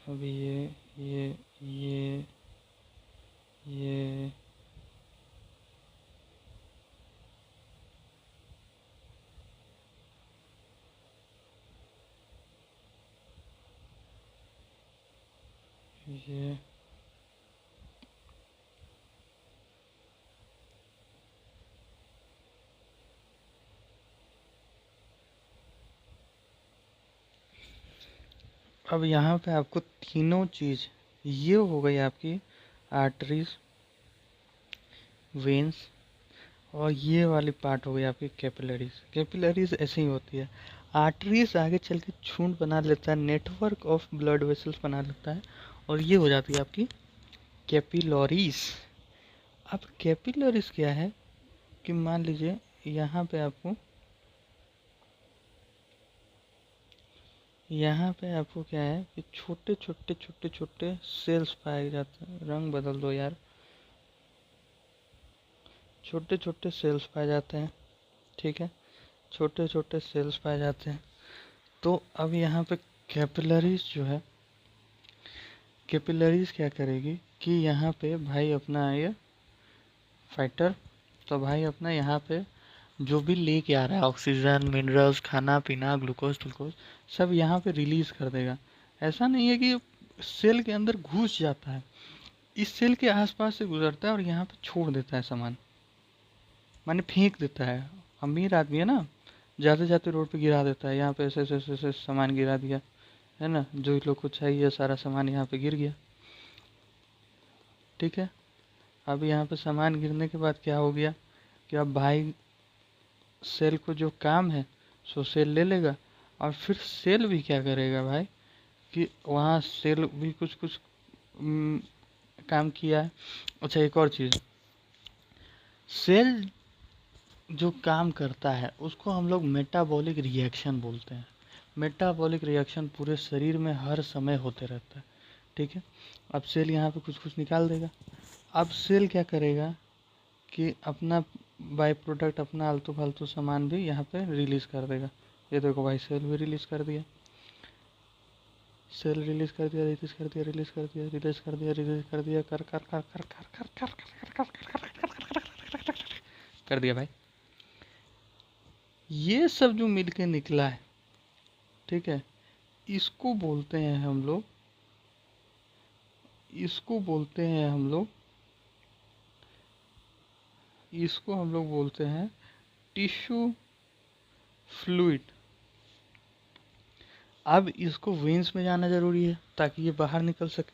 अब ये ये ये ये अब यहाँ पे आपको तीनों चीज़, ये हो गई आपकी आर्टरीज, वेन्स, और ये वाली पार्ट हो गई आपकी कैपिलरीज। कैपिलरीज ऐसे ही होती है। आर्टरीज आगे चल के छूंट बना लेता है, नेटवर्क ऑफ ब्लड वेसल्स बना लेता है, और ये हो जाती है आपकी कैपिलरीज। अब कैपिलरीज क्या है कि मान लीजिए यहाँ पे आपको क्या है कि छोटे छोटे छोटे छोटे सेल्स पाए जाते हैं। रंग बदल दो यार, छोटे छोटे सेल्स पाए जाते हैं, ठीक है, छोटे छोटे सेल्स पाए जाते हैं। तो अब यहाँ पे कैपिलरीज जो है, कैपिलरीज क्या करेगी कि यहाँ पे भाई अपना ये फाइटर, तो भाई अपना यहाँ पे जो भी लेके आ रहा है ऑक्सीजन, मिनरल्स, खाना पीना, ग्लूकोज ग्लूकोज, सब यहाँ पे रिलीज कर देगा। ऐसा नहीं है कि सेल के अंदर घुस जाता है, इस सेल के आसपास से गुजरता है और यहाँ पे छोड़ देता है सामान, माने फेंक देता है। अमीर आदमी है ना, जाते जाते रोड पे गिरा देता है, यहाँ पे ऐसे ऐसे ऐसे ऐसे सामान गिरा दिया है ना, जो लोग को चाहिए सारा सामान यहाँ पे गिर गया, ठीक है। अब यहाँ पे सामान गिरने के बाद क्या हो गया कि अब भाई सेल को जो काम है सो सेल ले लेगा, और फिर सेल भी क्या करेगा भाई कि वहाँ सेल भी कुछ कुछ काम किया है। अच्छा, एक और चीज़, सेल जो काम करता है उसको हम लोग मेटाबॉलिक रिएक्शन बोलते हैं। मेटाबॉलिक रिएक्शन पूरे शरीर में हर समय होते रहता है, ठीक है। अब सेल यहाँ पे कुछ कुछ निकाल देगा, अब सेल क्या करेगा कि अपना बाई प्रोडक्ट, अपना आलतू फालतू सामान भी यहाँ पे रिलीज कर देगा। ये देखो भाई, सेल भी रिलीज कर दिया, सेल रिलीज कर दिया, रिलीज कर दिया, रिलीज कर दिया, रिलीज कर दिया, रिलीज कर दिया, कर कर कर कर कर कर कर कर कर कर दिया भाई। ये सब जो मिल के निकला है, ठीक है, इसको बोलते हैं हम लोग, इसको बोलते हैं हम लोग, इसको हम लोग बोलते हैं टिश्यू फ्लूइड। अब इसको वेन्स में जाना जरूरी है ताकि ये बाहर निकल सके।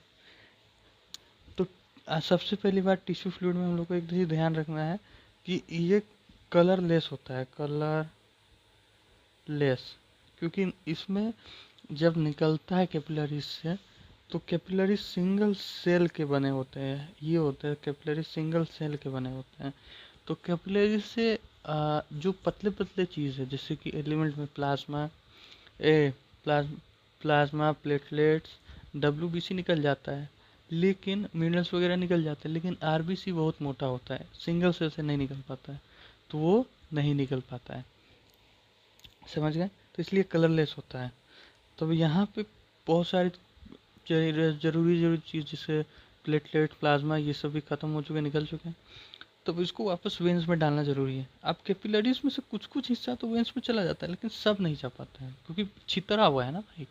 तो सबसे पहली बात, टिश्यू फ्लूइड में हम लोग को एक चीज ध्यान रखना है कि ये कलरलेस होता है, कलरलेस, क्योंकि इसमें जब निकलता है कैपिलरीज से तो कैपिलरी सिंगल सेल के बने होते हैं, ये होते हैं कैपिलरी सिंगल सेल के बने होते हैं। तो कैपिलरी से जो पतले पतले चीज़ है जैसे कि एलिमेंट में प्लाज्मा, ए प्लाज्मा, प्लेटलेट्स, डब्ल्यूबीसी निकल जाता है, लेकिन मिनरल्स वगैरह निकल जाते हैं, लेकिन आरबीसी बहुत मोटा होता है, सिंगल सेल से नहीं निकल पाता है, तो वो नहीं निकल पाता है, समझ गए। तो इसलिए कलरलेस होता है। तो यहाँ पे बहुत सारी ज़रूरी चीज़ जैसे प्लेटलेट, प्लाज्मा, ये सब भी ख़त्म हो चुके, निकल चुके हैं, तो इसको वापस वेंस में डालना ज़रूरी है। अब कैपिलरीज में से कुछ कुछ हिस्सा तो वेंस में चला जाता है, लेकिन सब नहीं जा पाता है क्योंकि छितरा हुआ है ना भाई।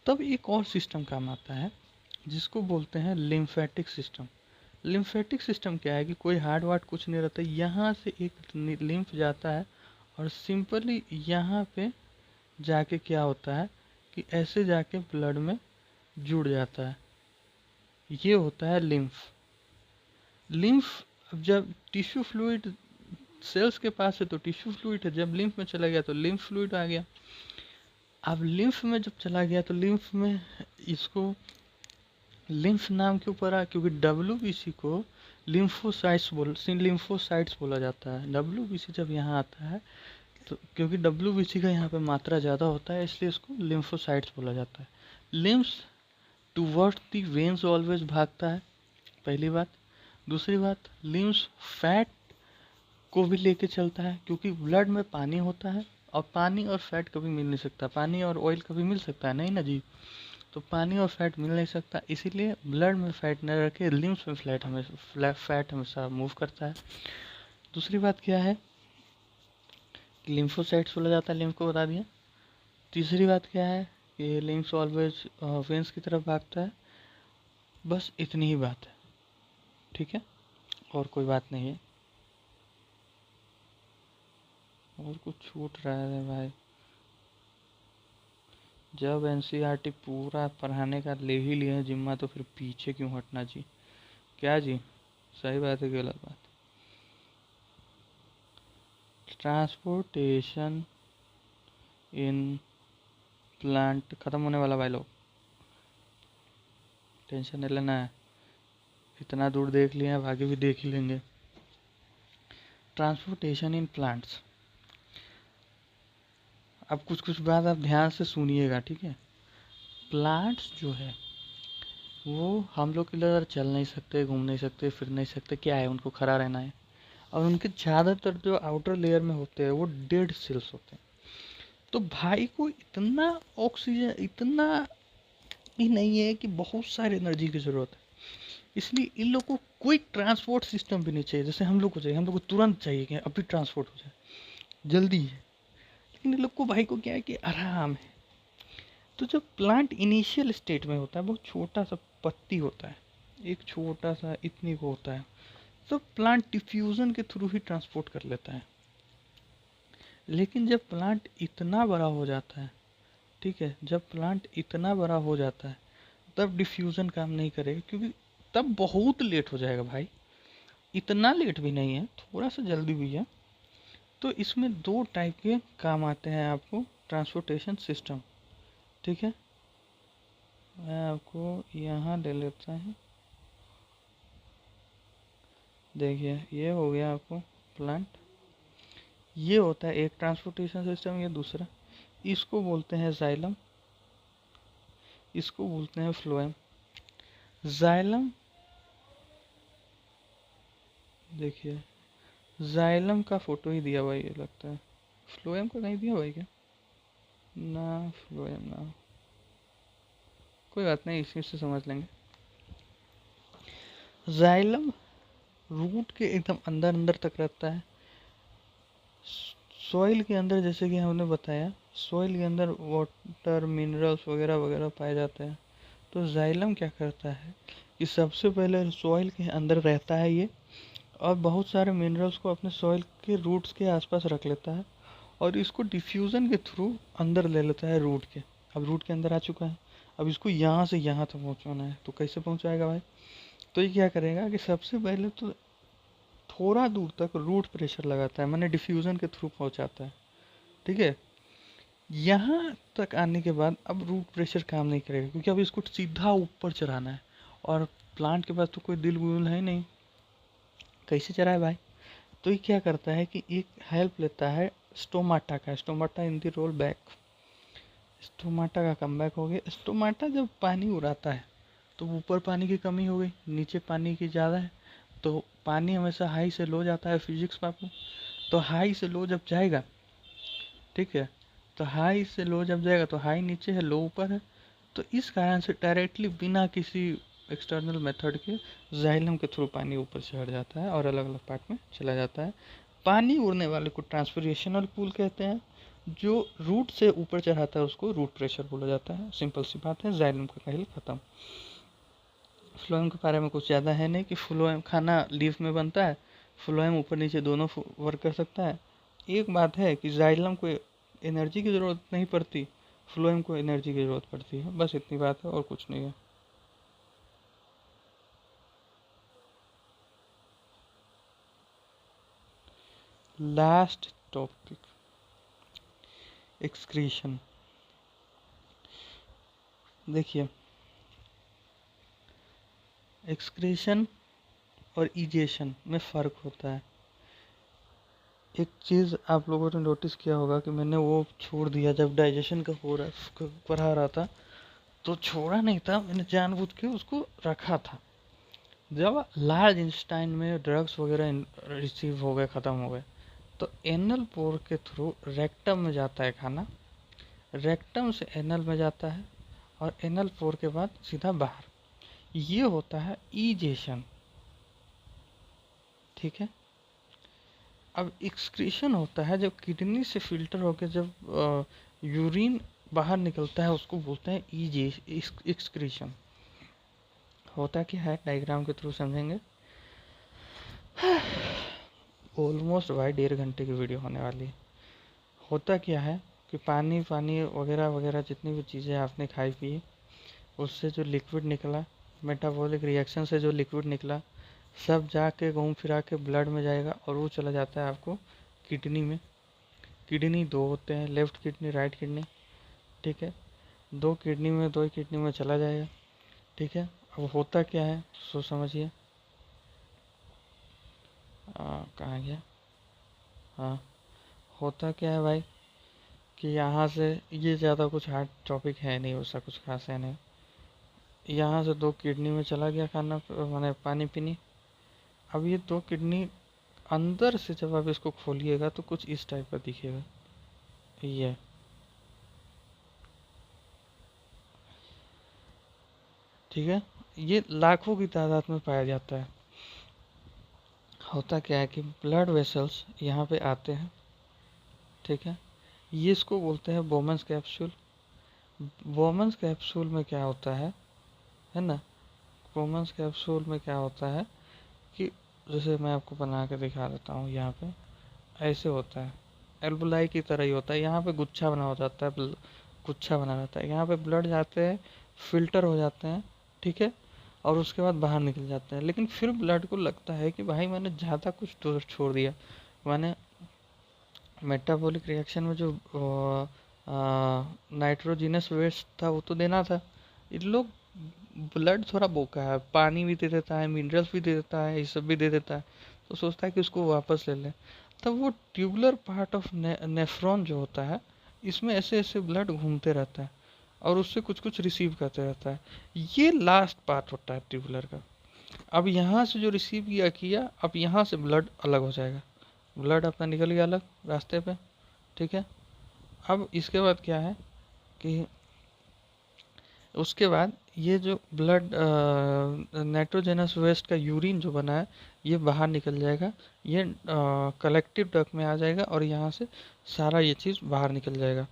तब एक और सिस्टम काम आता है जिसको बोलते हैं लिम्फेटिक सिस्टम। लिम्फेटिक सिस्टम क्या है कि कोई हार्ड वार्ड कुछ नहीं रहता, यहाँ से एक लिम्फ जाता है और सिंपली यहाँ पे जाके क्या होता है कि ऐसे जाके ब्लड में जुड़ जाता है, ये होता है लिम्फ। लिम्फ, अब जब टिश्यू फ्लूइड सेल्स के पास है तो टिश्यू फ्लूइड है, जब लिम्फ में चला गया तो लिम्फ फ्लूइड आ गया। अब लिम्फ में जब चला गया तो लिम्फ में इसको लिम्फ नाम क्यों पड़ा, क्योंकि डब्ल्यूबीसी को लिम्फोसाइट्स बोला जाता है। डब्ल्यूबीसी जब यहाँ आता है तो क्योंकि WBC का यहाँ पे मात्रा ज़्यादा होता है, इसलिए इसको लिम्फोसाइट्स बोला जाता है। Limbs towards the veins always भागता है, पहली बात। दूसरी बात, लिम्स फैट को भी लेके चलता है, क्योंकि ब्लड में पानी होता है, और पानी और फैट कभी मिल नहीं सकता। पानी और ऑयल कभी मिल सकता है नहीं ना जी। तो पानी और फैट मिल नहीं सकता, इसीलिए ब्लड में फैट न रखे, लिम्स में फैट हमेशा मूव करता है। दूसरी बात क्या है कि लिम्फोसाइट्स बोला जाता है, लिम्फ को बता दिया। तीसरी बात क्या है कि लिम्स ऑलवेज वेंस की तरफ भागता है। बस इतनी ही बात है, ठीक है, और कोई बात नहीं है। और कुछ छूट रहा है भाई? जब NCERT पूरा पढ़ाने का ले ही लिए हैं जिम्मा, तो फिर पीछे क्यों हटना जी? क्या जी, सही बात है गलत बात? ट्रांसपोर्टेशन इन प्लांट खत्म होने वाला भाई लोग, टेंशन नहीं लेना है। इतना दूर देख लिए हैं, अब आगे भी देख ही लेंगे। ट्रांसपोर्टेशन इन प्लांट्स, अब कुछ कुछ बात आप ध्यान से सुनिएगा, ठीक है। प्लांट्स जो है वो हम लोग की तरह चल नहीं सकते, घूम नहीं सकते, फिर नहीं सकते, क्या है, उनको खड़ा रहना है। और उनके ज़्यादातर जो आउटर लेयर में होते हैं वो डेड सेल्स होते हैं। तो भाई को इतना ऑक्सीजन, इतना ही नहीं है कि बहुत सारी एनर्जी की ज़रूरत है, इसलिए इन लोग को कोई ट्रांसपोर्ट सिस्टम भी नहीं चाहिए। जैसे हम लोग को चाहिए, हम लोग को तुरंत चाहिए कि अभी ट्रांसपोर्ट हो जाए, जल्दी है। लेकिन इन लोग को भाई को क्या है कि आराम है। तो जब प्लांट इनिशियल स्टेट में होता है, बहुत छोटा सा पत्ती होता है, एक छोटा सा इतनी को होता है, तो प्लांट डिफ्यूज़न के थ्रू ही ट्रांसपोर्ट कर लेता है। लेकिन जब प्लांट इतना बड़ा हो जाता है, ठीक है, जब प्लांट इतना बड़ा हो जाता है, तब डिफ्यूज़न काम नहीं करेगा, क्योंकि तब बहुत लेट हो जाएगा भाई। इतना लेट भी नहीं है, थोड़ा सा जल्दी भी है। तो इसमें दो टाइप के काम आते हैं आपको ट्रांसपोर्टेशन सिस्टम, ठीक है। मैं आपको यहाँ ले लेता हूँ, देखिए ये हो गया आपको प्लांट, ये होता है एक ट्रांसपोर्टेशन सिस्टम, ये दूसरा। इसको बोलते हैं जाइलम, इसको बोलते हैं फ्लोएम। जाइलम, देखिए जाइलम का फोटो ही दिया हुआ ये लगता है, फ्लोएम का नहीं दिया हुआ है क्या? ना, फ्लोएम ना, कोई बात नहीं, इसी से समझ लेंगे। जाइलम रूट के एकदम अंदर अंदर तक रहता है। सॉइल के अंदर, जैसे कि हमने बताया, सॉइल के अंदर वाटर, मिनरल्स वगैरह वगैरह पाए जाते हैं। तो जाइलम क्या करता है कि सबसे पहले सॉइल के अंदर रहता है ये, और बहुत सारे मिनरल्स को अपने सॉइल के रूट्स के आसपास रख लेता है, और इसको डिफ्यूज़न के थ्रू अंदर ले लेता है रूट के। अब रूट के अंदर आ चुका है, अब इसको यहाँ से यहाँ तक पहुँचाना है, तो कैसे पहुँचाएगा भाई? तो ये क्या करेगा कि सबसे पहले तो थोड़ा दूर तक रूट प्रेशर लगाता है, मैंने डिफ्यूज़न के थ्रू पहुँचाता है, ठीक है। यहाँ तक आने के बाद अब रूट प्रेशर काम नहीं करेगा, क्योंकि अब इसको सीधा ऊपर चढ़ाना है, और प्लांट के पास तो कोई दिल विल है नहीं, कैसे चढ़ाए भाई? तो ये क्या करता है कि एक हेल्प लेता है स्टोमाटा का। स्टोमाटा इन दी रोल बैक, स्टोमाटा का कम बैक हो गया। स्टोमाटा जब पानी उड़ाता है तो ऊपर पानी की कमी हो गई, नीचे पानी की ज़्यादा है, तो पानी हमेशा हाई से लो जाता है, फिजिक्स पापू। तो हाई से लो जब जाएगा, ठीक है, तो हाई से लो जब जाएगा तो हाई नीचे है, लो ऊपर है। तो इस कारण से डायरेक्टली बिना किसी एक्सटर्नल मेथड के जाइलम के थ्रू पानी ऊपर चढ़ जाता है और अलग अलग पार्ट में चला जाता है। पानी उड़ने वाले को ट्रांसपिरेशनल पूल कहते हैं, जो रूट से ऊपर चढ़ाता है उसको रूट प्रेशर बोला जाता है। सिंपल सी बात है, जाइलम का खेल खत्म। फ्लोएम के बारे में कुछ ज़्यादा है नहीं कि फ्लोएम खाना लीफ में बनता है, फ्लोएम ऊपर नीचे दोनों वर्क कर सकता है। एक बात है कि जाइलम को एनर्जी की ज़रूरत नहीं पड़ती, फ्लोएम को एनर्जी की ज़रूरत पड़ती है, बस इतनी बात है और कुछ नहीं है। Last topic, excretion. देखिए, एक्सक्रीशन और इजेशन में फ़र्क होता है। एक चीज़ आप लोगों ने नोटिस किया होगा कि मैंने वो छोड़ दिया जब डाइजेशन का हो रहा पढ़ा रहा था, तो छोड़ा नहीं था, मैंने जानबूझ के उसको रखा था। जब लार्ज इंस्टाइन में ड्रग्स वगैरह रिसीव हो गए, ख़त्म हो गए, तो एनल पोर के थ्रू रेक्टम में जाता है खाना, रेक्टम से एनल में जाता है, और एनल पोर के बाद सीधा बाहर। ये होता है ईजेशन, ठीक है। अब एक्सक्रीशन होता है जब किडनी से फिल्टर होकर जब यूरिन बाहर निकलता है, उसको बोलते हैं ईजे एक्सक्रीशन। होता क्या है, डायग्राम के थ्रू समझेंगे। ऑलमोस्ट भाई 1.5 घंटे की वीडियो होने वाली है। होता क्या है कि पानी पानी वगैरह वगैरह जितनी भी चीज़ें आपने खाई पी, उससे जो लिक्विड निकला, मेटाबॉलिक रिएक्शन से जो लिक्विड निकला, सब जाके घूम फिरा के ब्लड में जाएगा, और वो चला जाता है आपको किडनी में। किडनी दो होते हैं, लेफ्ट किडनी, राइट किडनी, ठीक है। दो किडनी में, दो किडनी में चला जाएगा, ठीक है। अब होता क्या है सो समझिए। कहाँ गया, हाँ। होता क्या है भाई कि यहाँ से, ये ज़्यादा कुछ हार्ड टॉपिक है नहीं, वैसा कुछ खास है नहीं। यहाँ से दो किडनी में चला गया खाना, मैंने पानी पीनी। अब ये दो किडनी अंदर से जब आप इसको खोलिएगा तो कुछ इस टाइप का दिखेगा, ये, ठीक है। ये लाखों की तादाद में पाया जाता है। होता क्या है कि ब्लड वेसल्स यहाँ पे आते हैं, ठीक है। ये इसको बोलते हैं बोमन्स कैप्सूल। बोमन्स कैप्सूल में क्या होता है ना, बोमन्स कैप्सूल में क्या होता है कि जैसे मैं आपको बना के दिखा देता हूँ, यहाँ पे ऐसे होता है, एल्बुलाई की तरह ही होता है। यहाँ पे गुच्छा बना हो जाता है, गुच्छा बना रहता है, यहाँ पे ब्लड जाते हैं, फिल्टर हो जाते हैं, ठीक है, और उसके बाद बाहर निकल जाते हैं। लेकिन फिर ब्लड को लगता है कि भाई मैंने ज़्यादा कुछ तो छोड़ दिया, मैंने मेटाबॉलिक रिएक्शन में जो नाइट्रोजिनस वेस्ट था वो तो देना था। इन लोग ब्लड थोड़ा बोका है, पानी भी दे देता है, मिनरल्स भी दे देता है, ये सब भी दे देता है, तो सोचता है कि उसको वापस ले लें। तब वो ट्यूबुलर पार्ट ऑफ नेफ्रॉन जो होता है, इसमें ऐसे ऐसे ब्लड घूमते रहता है, और उससे कुछ कुछ रिसीव करते रहता है। ये लास्ट पार्ट होता है ट्यूबुलर का। अब यहाँ से जो रिसीव किया किया, अब यहाँ से ब्लड अलग हो जाएगा, ब्लड अपना निकल गया अलग रास्ते पे, ठीक है। अब इसके बाद क्या है कि उसके बाद ये जो ब्लड नाइट्रोजनस वेस्ट का यूरिन जो बना है, ये बाहर निकल जाएगा, ये कलेक्टिव डक्ट में आ जाएगा, और यहाँ से सारा ये चीज़ बाहर निकल जाएगा।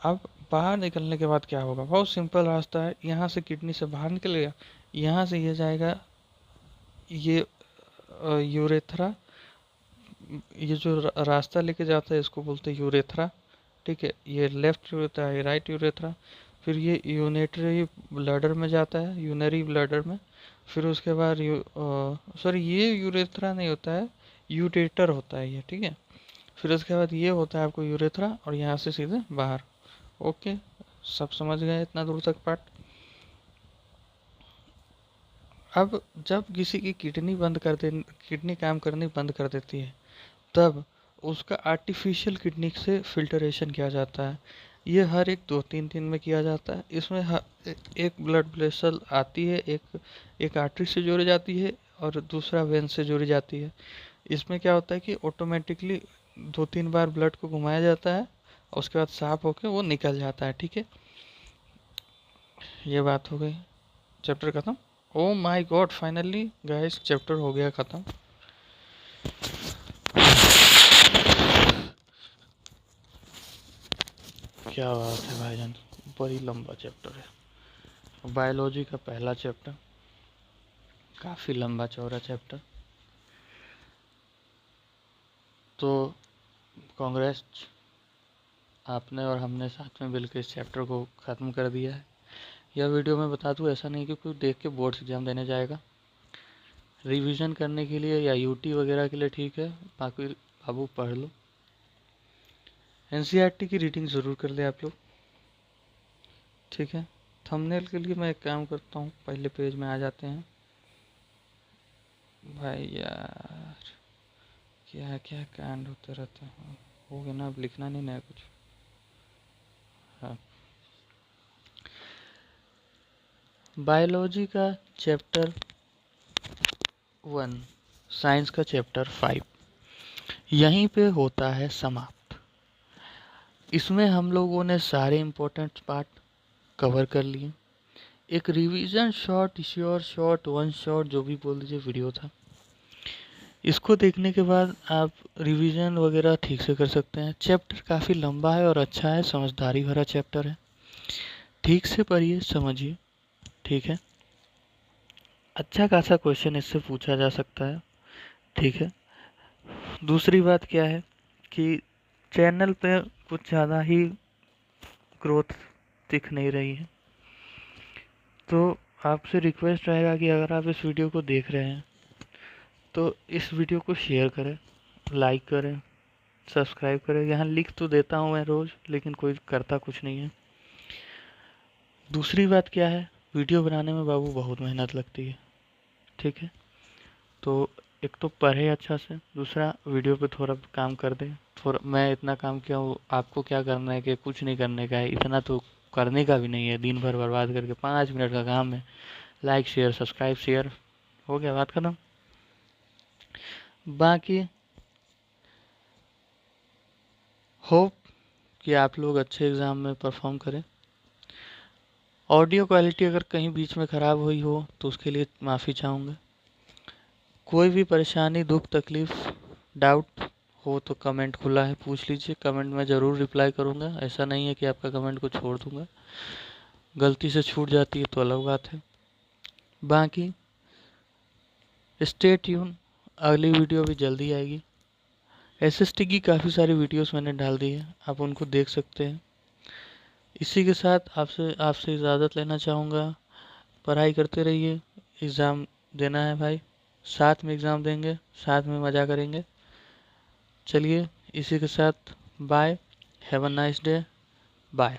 अब बाहर निकलने के बाद क्या होगा, बहुत सिंपल रास्ता है। यहाँ से किडनी से बाहर निकलेगा, यहाँ से ये जाएगा, ये यूरेथ्रा, ये जो रास्ता लेके जाता है इसको बोलते हैं यूरेथ्रा, ठीक है। ये लेफ्ट यूरेथ्रा है, राइट यूरेथ्रा। फिर ये यूनिटरी ब्लैडर में जाता है, यूनरी ब्लैडर में। फिर उसके बाद सॉरी, ये यूरेथ्रा नहीं होता है, यूरेटर होता है ये, ठीक है। फिर उसके बाद ये होता है आपको यूरेथ्रा, और यहाँ से सीधे बाहर। ओके, सब समझ गए इतना दूर तक पार्ट। अब जब किसी की किडनी काम करनी बंद कर देती है, तब उसका आर्टिफिशियल किडनी से फिल्टरेशन किया जाता है। ये हर एक 2-3 दिन में किया जाता है। इसमें एक ब्लड वेसल आती है, एक आर्टरी से जोड़ी जाती है, और दूसरा वेन से जोड़ी जाती है। इसमें क्या होता है कि ऑटोमेटिकली 2-3 बार ब्लड को घुमाया जाता है, और उसके बाद साफ होकर वो निकल जाता है, ठीक है। ये बात हो गई, चैप्टर खत्म। Oh my God, finally guys chapter हो गया खत्म। क्या बात है भाईजान, बड़ी लंबा चैप्टर है। बायोलॉजी का पहला चैप्टर, काफ़ी लंबा चौड़ा चैप्टर। तो कांग्रेस, आपने और हमने साथ में मिलकर इस चैप्टर को ख़त्म कर दिया है। यह वीडियो मैं बता दूं, ऐसा नहीं कि कोई देख के बोर्ड्स एग्ज़ाम देने जाएगा, रिवीजन करने के लिए या यूटी वगैरह के लिए ठीक है, बाकी बाबू पढ़ लो। एनसीईआरटी की रीडिंग ज़रूर कर ले आप लोग, ठीक है। थंबनेल के लिए मैं एक काम करता हूँ, पहले पेज में आ जाते हैं। भाई यार क्या क्या कांड होते रहते हैं। हो गया ना, अब लिखना नहीं ना है कुछ। हाँ, बायोलॉजी का चैप्टर 1, साइंस का चैप्टर 5 यहीं पे होता है समाप्त। इसमें हम लोगों ने सारे इम्पोर्टेंट पार्ट कवर कर लिए। एक revision short, sure short, one short, जो भी बोल दीजिए, वीडियो था। इसको देखने के बाद आप रिवीजन वगैरह ठीक से कर सकते हैं। चैप्टर काफ़ी लंबा है और अच्छा है, समझदारी भरा चैप्टर है। ठीक से पढ़िए, समझिए, ठीक है। अच्छा खासा क्वेश्चन इससे पूछा जा सकता है, ठीक है। दूसरी बात क्या है कि चैनल पे कुछ ज़्यादा ही ग्रोथ दिख नहीं रही है, तो आपसे रिक्वेस्ट रहेगा कि अगर आप इस वीडियो को देख रहे हैं तो इस वीडियो को शेयर करें, लाइक करें, सब्सक्राइब करें। यहाँ लिख तो देता हूँ मैं रोज़, लेकिन कोई करता कुछ नहीं है। दूसरी बात क्या है, वीडियो बनाने में बाबू बहुत मेहनत लगती है, ठीक है। तो एक तो पढ़े अच्छा से, दूसरा वीडियो पे थोड़ा काम कर दे। थोड़ा मैं इतना काम किया हूँ, आपको क्या करना है कि कुछ नहीं करने का है, इतना तो करने का भी नहीं है। दिन भर बर्बाद करके 5 मिनट का काम है। लाइक शेयर सब्सक्राइब शेयर, हो गया, बात खत्म। बाकी होप कि आप लोग अच्छे एग्ज़ाम में परफॉर्म करें। ऑडियो क्वालिटी अगर कहीं बीच में ख़राब हुई हो तो उसके लिए माफ़ी चाहूँगा। कोई भी परेशानी, दुख, तकलीफ़, डाउट हो तो कमेंट खुला है, पूछ लीजिए। कमेंट में ज़रूर रिप्लाई करूँगा, ऐसा नहीं है कि आपका कमेंट को छोड़ दूँगा। गलती से छूट जाती है तो अलग बात है। बाकी स्टे ट्यून, अगली वीडियो भी जल्दी आएगी। एसएसटी की काफ़ी सारी वीडियोस मैंने डाल दी है, आप उनको देख सकते हैं। इसी के साथ आपसे आपसे इजाज़त लेना चाहूँगा। पढ़ाई करते रहिए, एग्ज़ाम देना है भाई, साथ में एग्ज़ाम देंगे, साथ में मज़ा करेंगे। चलिए इसी के साथ bye, have a nice day, bye.